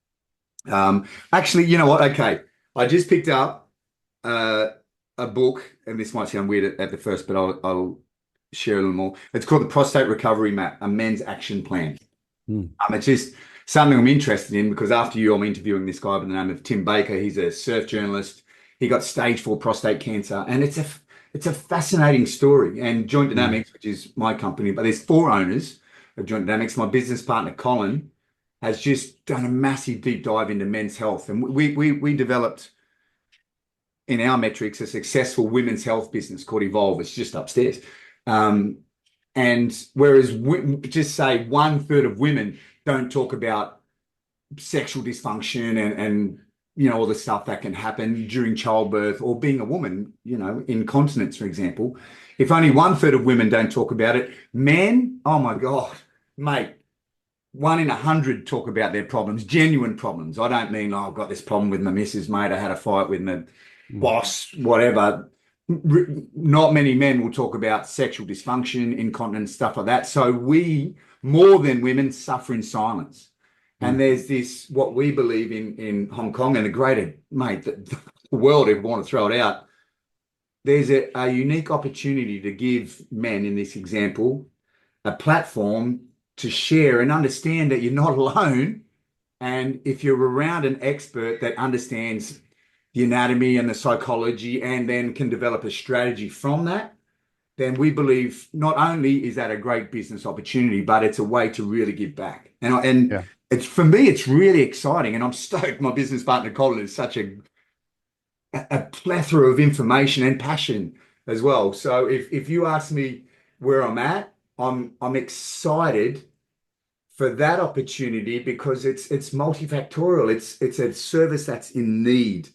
Actually, you know what? Okay, I just picked up a book, and this might sound weird at the first, but I'll share a little more. It's called The Prostate Recovery Map, a men's action plan. It's just something I'm interested in because after you, I'm interviewing this guy by the name of Tim Baker. He's a surf journalist. He got stage 4 prostate cancer, and it's a fascinating story. And Joint Dynamics, which is my company, but there's 4 owners of Joint Dynamics. My business partner, Colin, has just done a massive deep dive into men's health. And we developed, in our metrics, a successful women's health business called Evolve. It's just upstairs. And whereas just say 1/3 of women don't talk about sexual dysfunction and all the stuff that can happen during childbirth or being a woman, incontinence, for example. If only 1/3 of women don't talk about it, men, oh my God, mate, 1 in 100 talk about their problems, genuine problems. I don't mean, oh, I've got this problem with my missus, mate. I had a fight with my boss, whatever. Not many men will talk about sexual dysfunction, incontinence, stuff like that. So we, more than women, suffer in silence. And there's this, what we believe in Hong Kong and the greater, mate, the world, if you want to throw it out, there's a unique opportunity to give men, in this example, a platform to share and understand that you're not alone. And if you're around an expert that understands the anatomy and the psychology and then can develop a strategy from that, then we believe not only is that a great business opportunity, but it's a way to really give back. And it's, for me, it's really exciting. And I'm stoked my business partner, Colin, is such a plethora of information and passion as well. So if you ask me where I'm at, I'm excited for that opportunity because it's multifactorial. It's a service that's in need.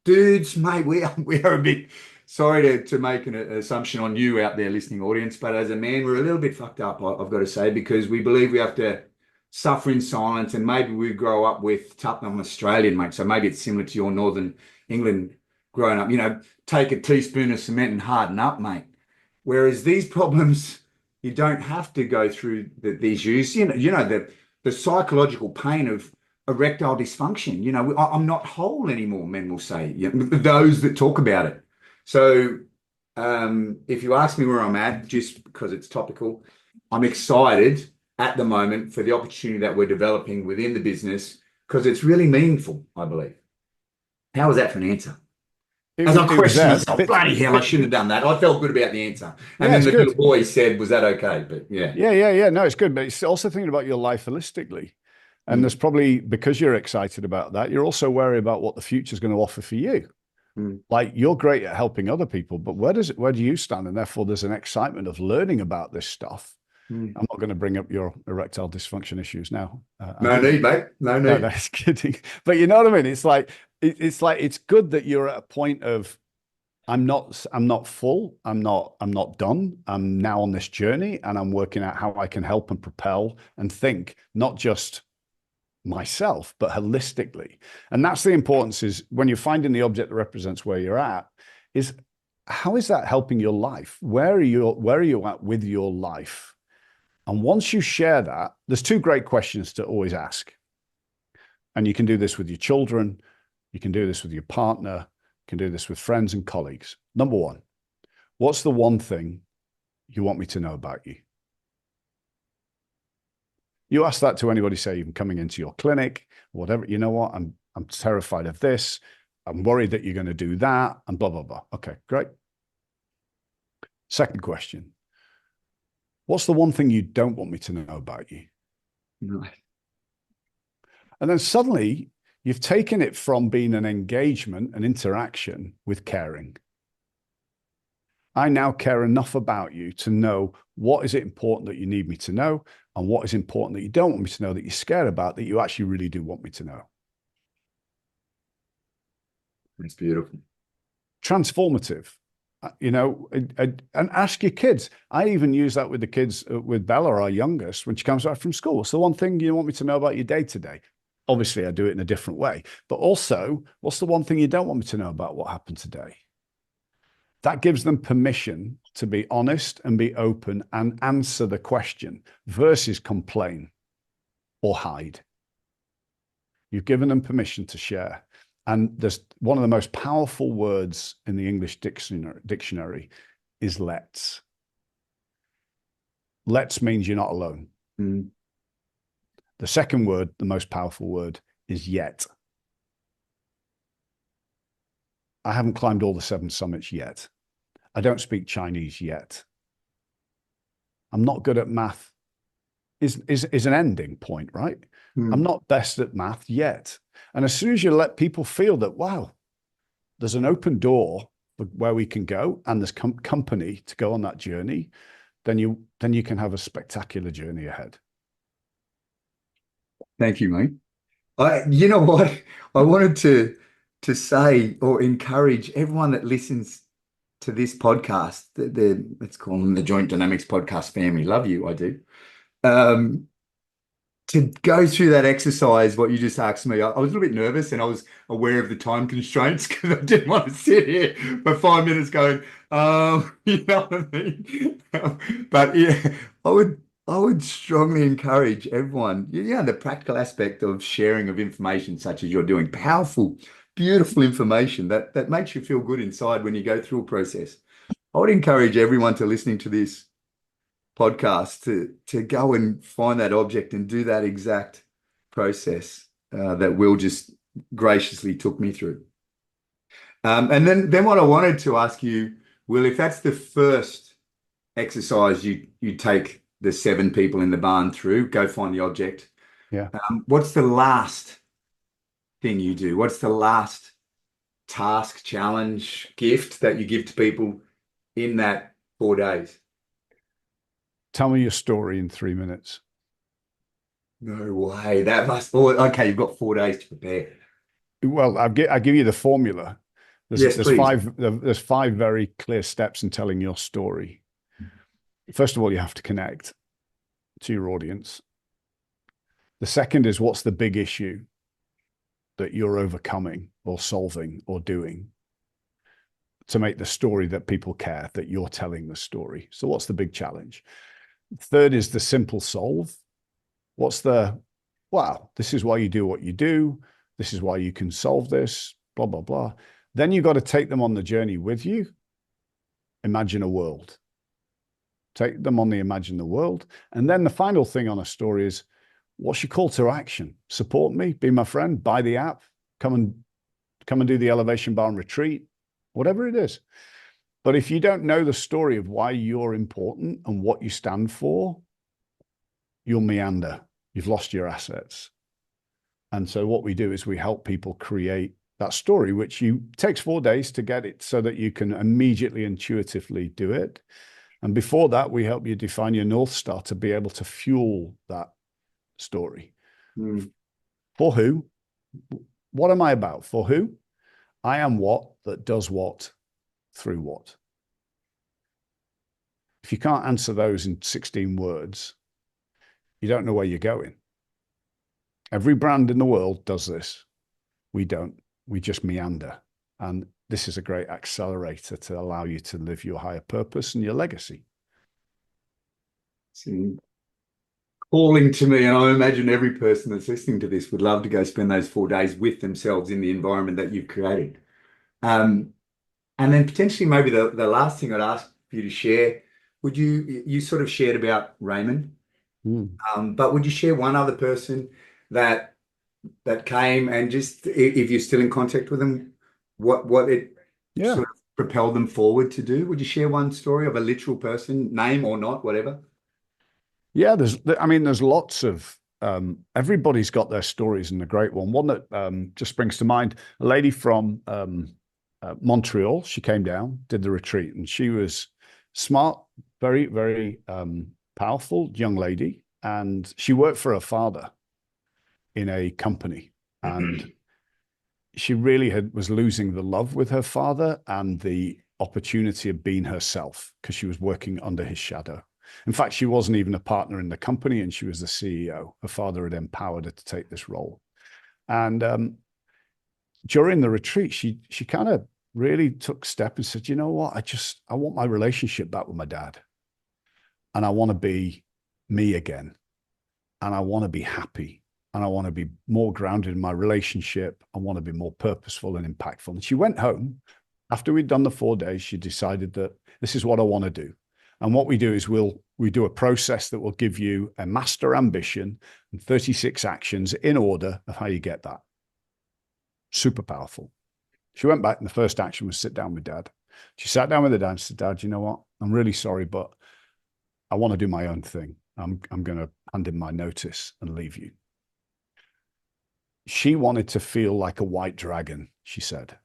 Dudes, mate, we are a bit sorry to make an assumption on you out there listening audience, but as a man, we're a little bit fucked up, I've got to say, because we believe we have to suffer in silence and maybe we grow up with tough. I'm Australian, mate, so maybe it's similar to your Northern England growing up, take a teaspoon of cement and harden up, mate. Whereas these problems, you don't have to go through these issues. The psychological pain of erectile dysfunction. I'm not whole anymore, men will say, those that talk about it. So if you ask me where I'm at, just because it's topical, I'm excited at the moment for the opportunity that we're developing within the business because it's really meaningful, I believe. How was that for an answer? As I questioned myself, bloody hell, I shouldn't have done that. I felt good about the answer. And then the little boy said, was that okay? But yeah. Yeah. No, it's good. But it's also thinking about your life holistically. And there's probably, because you're excited about that, you're also worried about what the future is going to offer for you. Like, you're great at helping other people, but where do you stand? And therefore, there's an excitement of learning about this stuff. I'm not going to bring up your erectile dysfunction issues now. No need, mate. No need. No, that's kidding. But you know what I mean? It's like it's good that you're at a point of I'm not full. I'm not done. I'm now on this journey and I'm working out how I can help and propel and think, not just myself, but holistically. And that's the importance, is when you're finding the object that represents where you're at, is how is that helping your life? Where are you at with your life? And once you share that, there's two great questions to always ask. And you can do this with your children. You can do this with your partner. You can do this with friends and colleagues. Number one, what's the one thing you want me to know about you? You ask that to anybody, say, even coming into your clinic, or whatever. You know what? I'm terrified of this. I'm worried that you're going to do that, and blah, blah, blah. Okay, great. Second question. What's the one thing you don't want me to know about you? No. And then suddenly you've taken it from being an engagement, an interaction, with caring. I now care enough about you to know what is it important that you need me to know, and what is important that you don't want me to know, that you're scared about, that you actually really do want me to know. That's beautiful. Transformative. And ask your kids. I even use that with the kids, with Bella, our youngest, when she comes back from school. What's the one thing you want me to know about your day today? Obviously, I do it in a different way. But also, what's the one thing you don't want me to know about what happened today? That gives them permission to be honest and be open and answer the question versus complain or hide. You've given them permission to share. And there's one of the most powerful words in the English dictionary is let's. Let's means you're not alone. The second word, the most powerful word, is yet. I haven't climbed all the 7 summits yet. I don't speak Chinese yet. I'm not good at math is an ending point, right? I'm not best at math yet. And as soon as you let people feel that, wow, there's an open door where we can go and there's company to go on that journey, then you can have a spectacular journey ahead. Thank you, mate. You know what? I wanted to say or encourage everyone that listens to this podcast, let's call them the Joint Dynamics podcast family. Love you, I do. Um, to go through that exercise, what you just asked me, I was a little bit nervous and I was aware of the time constraints because I didn't want to sit here for 5 minutes going, you know what I mean? But yeah, I would strongly encourage everyone, yeah, the practical aspect of sharing of information such as you're doing, powerful, beautiful information that makes you feel good inside when you go through a process. I would encourage everyone to listening to this podcast to go and find that object and do that exact process that Will just graciously took me through. And then what I wanted to ask you, Will, if that's the first exercise you take the 7 people in the barn through, go find the object. Yeah. What's the last thing you do? What's the last task, challenge, gift that you give to people in that 4 days? Tell me your story in 3 minutes. No way. That must. Oh, okay, you've got 4 days to prepare. Well, I give you the formula. Yes, please. There's 5 very clear steps in telling your story. First of all, you have to connect to your audience. The second is, what's the big issue that you're overcoming or solving or doing to make the story that people care, that you're telling the story? So what's the big challenge? Third is the simple solve. What's the, wow, this is why you do what you do. This is why you can solve this, blah, blah, blah. Then you've got to take them on the journey with you. Imagine a world. Take them on the imagine the world. And then the final thing on a story is, what's your call to action? Support me, be my friend, buy the app, come and do the elevation barn retreat, whatever it is. But if you don't know the story of why you're important and what you stand for, you'll meander. You've lost your assets. And so what we do is we help people create that story, which takes 4 days to get it so that you can immediately intuitively do it. And before that, we help you define your North Star to be able to fuel that story. For who? What am I about? For who? I am what that does what through what. If you can't answer those in 16 words, you don't know where you're going. Every brand in the world does this. We don't. We just meander. And this is a great accelerator to allow you to live your higher purpose and your legacy. It's calling to me, and I imagine every person that's listening to this would love to go spend those 4 days with themselves in the environment that you've created. And then potentially maybe the last thing I'd ask for you to share, you sort of shared about Raymond, but would you share one other person that came and just, if you're still in contact with them, what it sort of propelled them forward to do? Would you share one story of a literal person, name or not, whatever? Yeah, there's lots of, everybody's got their stories, and a great one that just springs to mind, a lady from Montreal. She came down, did the retreat, and she was smart, very, very powerful young lady. And she worked for her father in a company, and she really was losing the love with her father and the opportunity of being herself because she was working under his shadow. In fact, she wasn't even a partner in the company, and she was the CEO. Her father had empowered her to take this role. And during the retreat, she kind of really took a step and said, you know what, I want my relationship back with my dad. And I want to be me again. And I want to be happy. And I want to be more grounded in my relationship. I want to be more purposeful and impactful. And she went home. After we'd done the 4 days, she decided that this is what I want to do. And what we do is we do a process that will give you a master ambition and 36 actions in order of how you get that. Super powerful. She went back, and the first action was sit down with dad. She sat down with her dad and said, Dad, you know what? I'm really sorry, but I want to do my own thing. I'm going to hand in my notice and leave you. She wanted to feel like a white dragon, she said.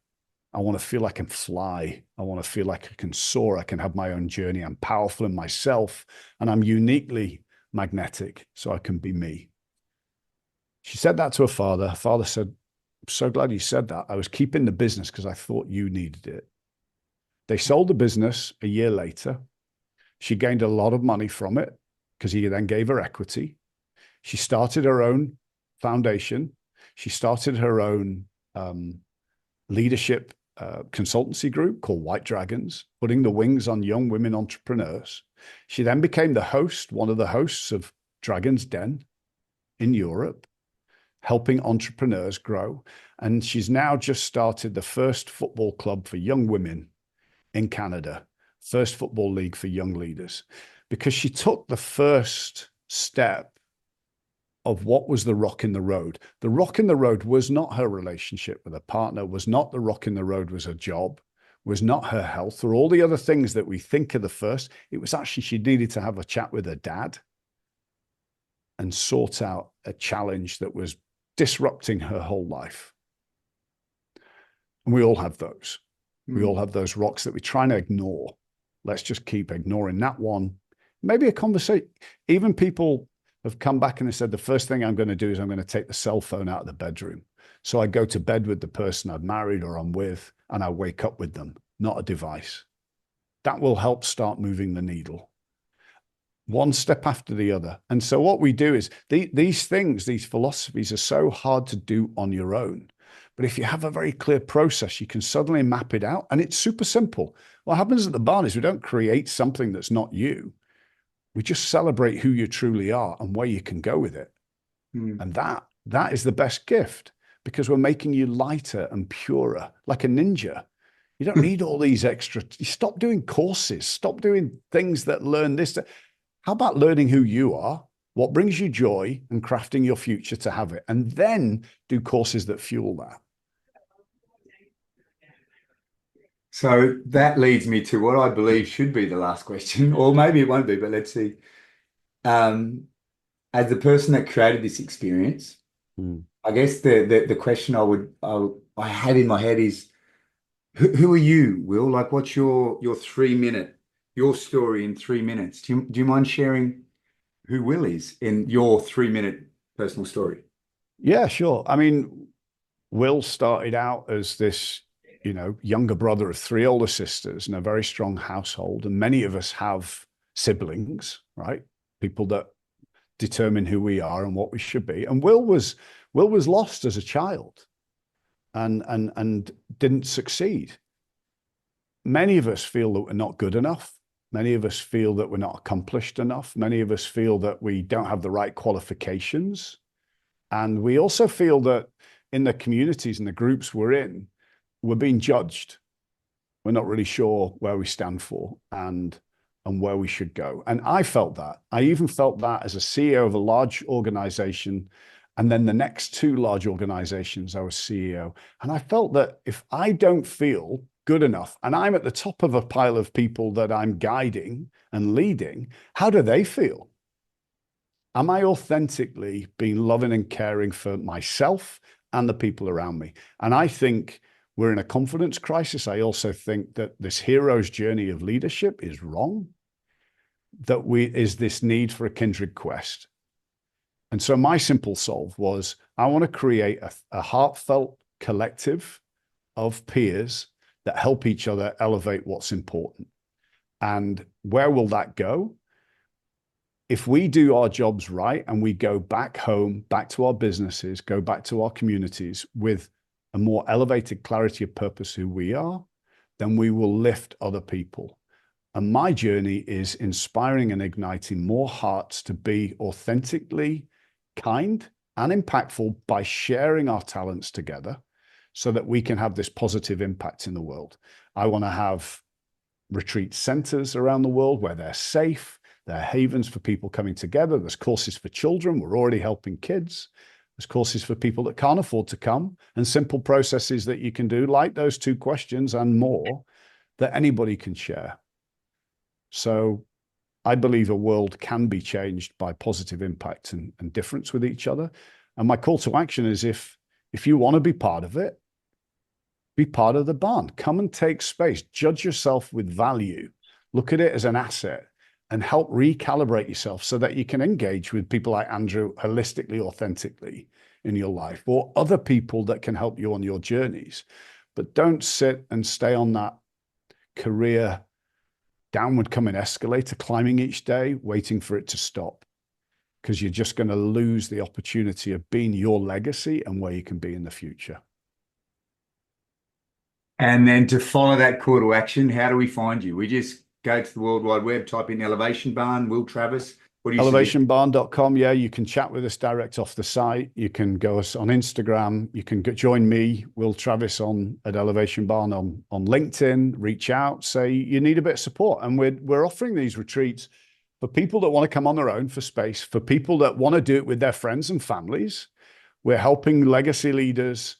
I want to feel I can fly. I want to feel like I can soar. I can have my own journey. I'm powerful in myself, and I'm uniquely magnetic, so I can be me. She said that to her father. Her father said, I'm so glad you said that. I was keeping the business because I thought you needed it. They sold the business a year later. She gained a lot of money from it because he then gave her equity. She started her own foundation. She started her own leadership consultancy group called White Dragons, putting the wings on young women entrepreneurs. She then became the host, one of the hosts of Dragon's Den in Europe, helping entrepreneurs grow. And she's now just started the first football club for young women in Canada, first football league for young leaders, because she took the first step of what was the rock in the road. The rock in the road was not her relationship with a partner, was not the rock in the road was her job, was not her health, or all the other things that we think are the first. It was actually she needed to have a chat with her dad and sort out a challenge that was disrupting her whole life. And we all have those. We all have those rocks that we're trying to ignore. Let's just keep ignoring that one. Maybe a conversation. Even people have come back and they said, the first thing I'm going to do is I'm going to take the cell phone out of the bedroom. So I go to bed with the person I've married or I'm with, and I wake up with them, not a device. That will help start moving the needle. One step after the other. And so what we do is these things, these philosophies are so hard to do on your own. But if you have a very clear process, you can suddenly map it out, and it's super simple. What happens at the barn is we don't create something that's not you. We just celebrate who you truly are and where you can go with it. And that is the best gift, because we're making you lighter and purer, like a ninja. You don't need all these extra. You stop doing courses, stop doing things that learn this. How about learning who you are, what brings you joy, and crafting your future to have it, and then do courses that fuel that. So that leads me to what I believe should be the last question, or maybe it won't be, but let's see. As the person that created this experience, I guess the question I had in my head is, who are you, Will? Like, what's your 3 minute, your story in 3 minutes? Do you mind sharing who Will is in your 3 minute personal story? Yeah, sure. I mean, Will started out as this, younger brother of three older sisters in a very strong household. And many of us have siblings, right? People that determine who we are and what we should be. And Will was lost as a child and didn't succeed. Many of us feel that we're not good enough. Many of us feel that we're not accomplished enough. Many of us feel that we don't have the right qualifications. And we also feel that in the communities and the groups we're in, we're being judged. We're not really sure where we stand for and where we should go. And I felt that. I even felt that as a CEO of a large organization. And then the next two large organizations, I was CEO. And I felt that if I don't feel good enough, and I'm at the top of a pile of people that I'm guiding and leading, how do they feel? Am I authentically being loving and caring for myself and the people around me? And I think we're in a confidence crisis. I also think that this hero's journey of leadership is wrong, that is this need for a kindred quest. And so my simple solve was, I want to create a heartfelt collective of peers that help each other elevate what's important. And where will that go? If we do our jobs right and we go back home, back to our businesses, go back to our communities with a more elevated clarity of purpose who we are, then we will lift other people. And my journey is inspiring and igniting more hearts to be authentically kind and impactful by sharing our talents together so that we can have this positive impact in the world. I want to have retreat centers around the world where they're safe. They're havens for people coming together. There's courses for children. We're already helping kids. There's courses for people that can't afford to come, and simple processes that you can do, like those 2 questions and more, that anybody can share. So I believe a world can be changed by positive impact and difference with each other. And my call to action is, if you want to be part of it, be part of the barn. Come and take space. Judge yourself with value. Look at it as an asset and help recalibrate yourself so that you can engage with people like Andrew holistically, authentically in your life, or other people that can help you on your journeys. But don't sit and stay on that career downward coming escalator, climbing each day, waiting for it to stop, because you're just going to lose the opportunity of being your legacy and where you can be in the future. And then to follow that call to action, how do we find you? We just go to the World Wide Web, type in Elevation Barn, Will Travis. What do you suggest? Elevationbarn.com. Yeah, you can chat with us direct off the site. You can go us on Instagram. You can join me, Will Travis, at Elevation Barn on LinkedIn. Reach out, say you need a bit of support. And we're offering these retreats for people that want to come on their own for space, for people that want to do it with their friends and families. We're helping legacy leaders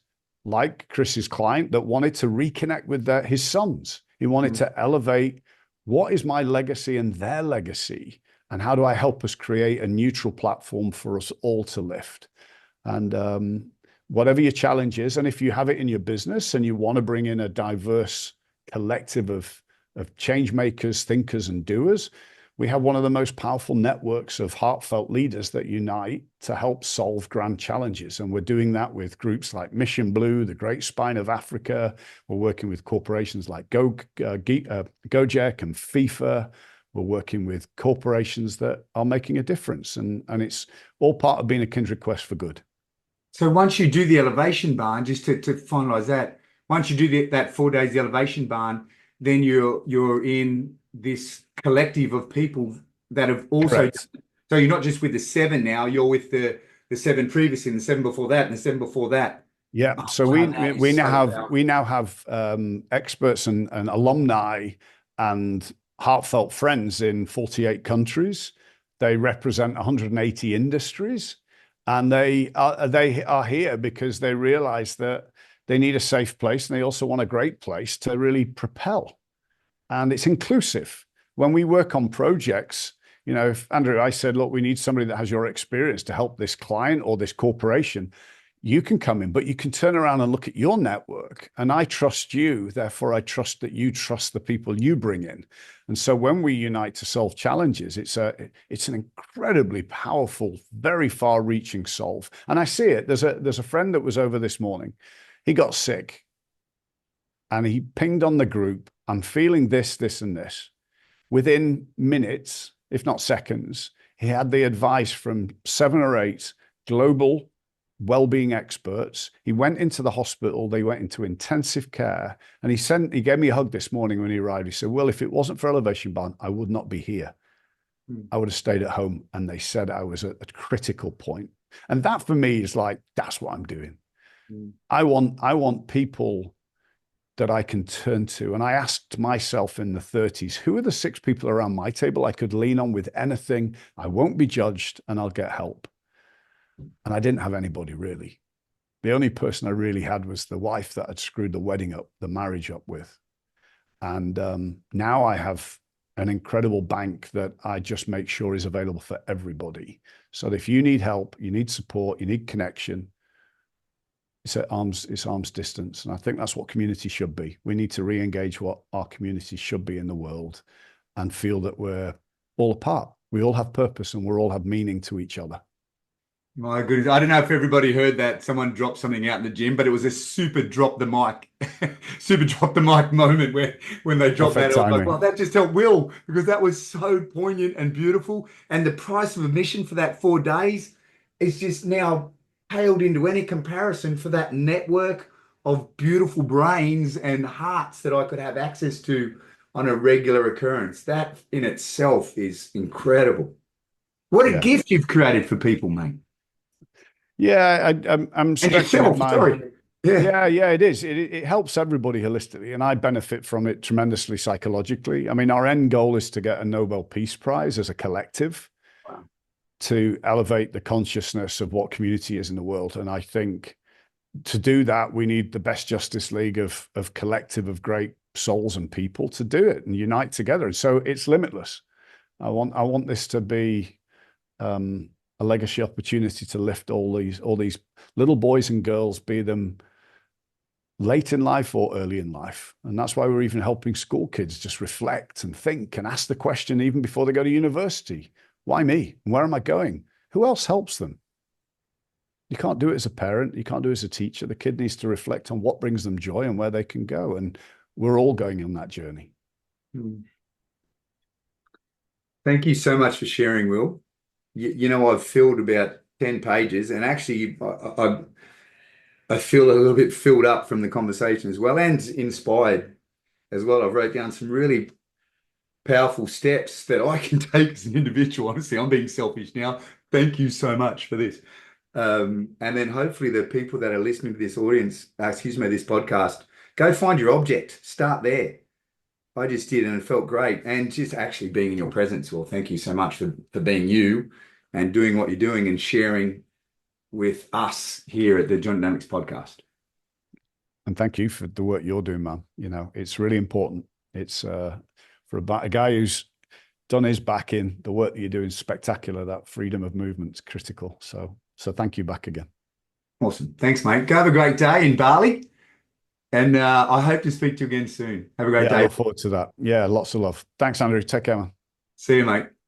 like Chris's client that wanted to reconnect with his sons. He wanted to elevate, what is my legacy and their legacy? And how do I help us create a neutral platform for us all to lift? And whatever your challenge is, and if you have it in your business and you want to bring in a diverse collective of change makers, thinkers, and doers, we have one of the most powerful networks of heartfelt leaders that unite to help solve grand challenges. And we're doing that with groups like Mission Blue, the Great Spine of Africa. We're working with corporations like Gojek and FIFA. We're working with corporations that are making a difference. And it's all part of being a kindred quest for good. So once you do the Elevation Barn, just to finalize that, once you do that 4 days the Elevation Barn, then you're in this collective of people that have also. Correct. So you're not just with the 7 now, you're with the 7 previously, and the 7 before that, and the 7 before that. Yeah. Oh, So wow, we now have experts and alumni and heartfelt friends in 48 countries. They represent 180 industries, and they are here because they realize that they need a safe place, and they also want a great place to really propel. And it's inclusive. When we work on projects, if Andrew, I said, look, we need somebody that has your experience to help this client or this corporation, you can come in, but you can turn around and look at your network. And I trust you, therefore I trust that you trust the people you bring in. And so when we unite to solve challenges, it's an incredibly powerful, very far-reaching solve. And I see it. There's a friend that was over this morning. He got sick and he pinged on the group, I'm feeling this, this, and this. Within minutes, if not seconds, he had the advice from 7 or 8 global well-being experts. He went into the hospital. They went into intensive care. And he gave me a hug this morning when he arrived. He said, well, if it wasn't for Elevation Barn, I would not be here. I would have stayed at home. And they said I was at a critical point. And that for me is like, that's what I'm doing. I want people that I can turn to. And I asked myself in the 30s, who are the 6 people around my table I could lean on with anything? I won't be judged and I'll get help. And I didn't have anybody really. The only person I really had was the wife that had screwed the marriage up with. And now I have an incredible bank that I just make sure is available for everybody. So that if you need help, you need support, you need connection, it's arm's distance. And I think that's what community should be. We need to re-engage what our community should be in the world and feel that we're all a part. We all have purpose and we all have meaning to each other. My goodness. I don't know if everybody heard that. Someone dropped something out in the gym, but it was a super drop the mic, super drop the mic moment when they dropped that. I was like, well, that just helped Will, because that was so poignant and beautiful. And the price of admission for that 4 days is just now paled into any comparison for that network of beautiful brains and hearts that I could have access to on a regular occurrence. That in itself is incredible. What a gift you've created for people, mate. Yeah, I'm stretching yourself, sorry. Yeah, it is. It helps everybody holistically, and I benefit from it tremendously psychologically. I mean, our end goal is to get a Nobel Peace Prize as a collective. Wow. To elevate the consciousness of what community is in the world. And I think to do that, we need the best Justice League of collective of great souls and people to do it and unite together. And so it's limitless. I want this to be a legacy opportunity to lift all these little boys and girls, be them late in life or early in life. And that's why we're even helping school kids just reflect and think and ask the question even before they go to university. Why me? Where am I going? Who else helps them? You can't do it as a parent. You can't do it as a teacher. The kid needs to reflect on what brings them joy and where they can go. And we're all going on that journey. Thank you so much for sharing, Will. I've filled about 10 pages, and actually I feel a little bit filled up from the conversation as well, and inspired as well. I've wrote down some really powerful steps that I can take as an individual. Honestly, I'm being selfish now. Thank you so much for this. And then hopefully the people that are listening to this this podcast, go find your object. Start there. I just did, and it felt great. And just actually being in your presence, well, thank you so much for being you and doing what you're doing and sharing with us here at the Joint Dynamics podcast. And thank you for the work you're doing, man. It's really important. It's for a guy who's done his back in, the work that you're doing is spectacular. That freedom of movement is critical. So thank you back again. Awesome. Thanks, mate. Go have a great day in Bali. And I hope to speak to you again soon. Have a great day. I look forward to that. Yeah, lots of love. Thanks, Andrew. Take care, man. See you, mate.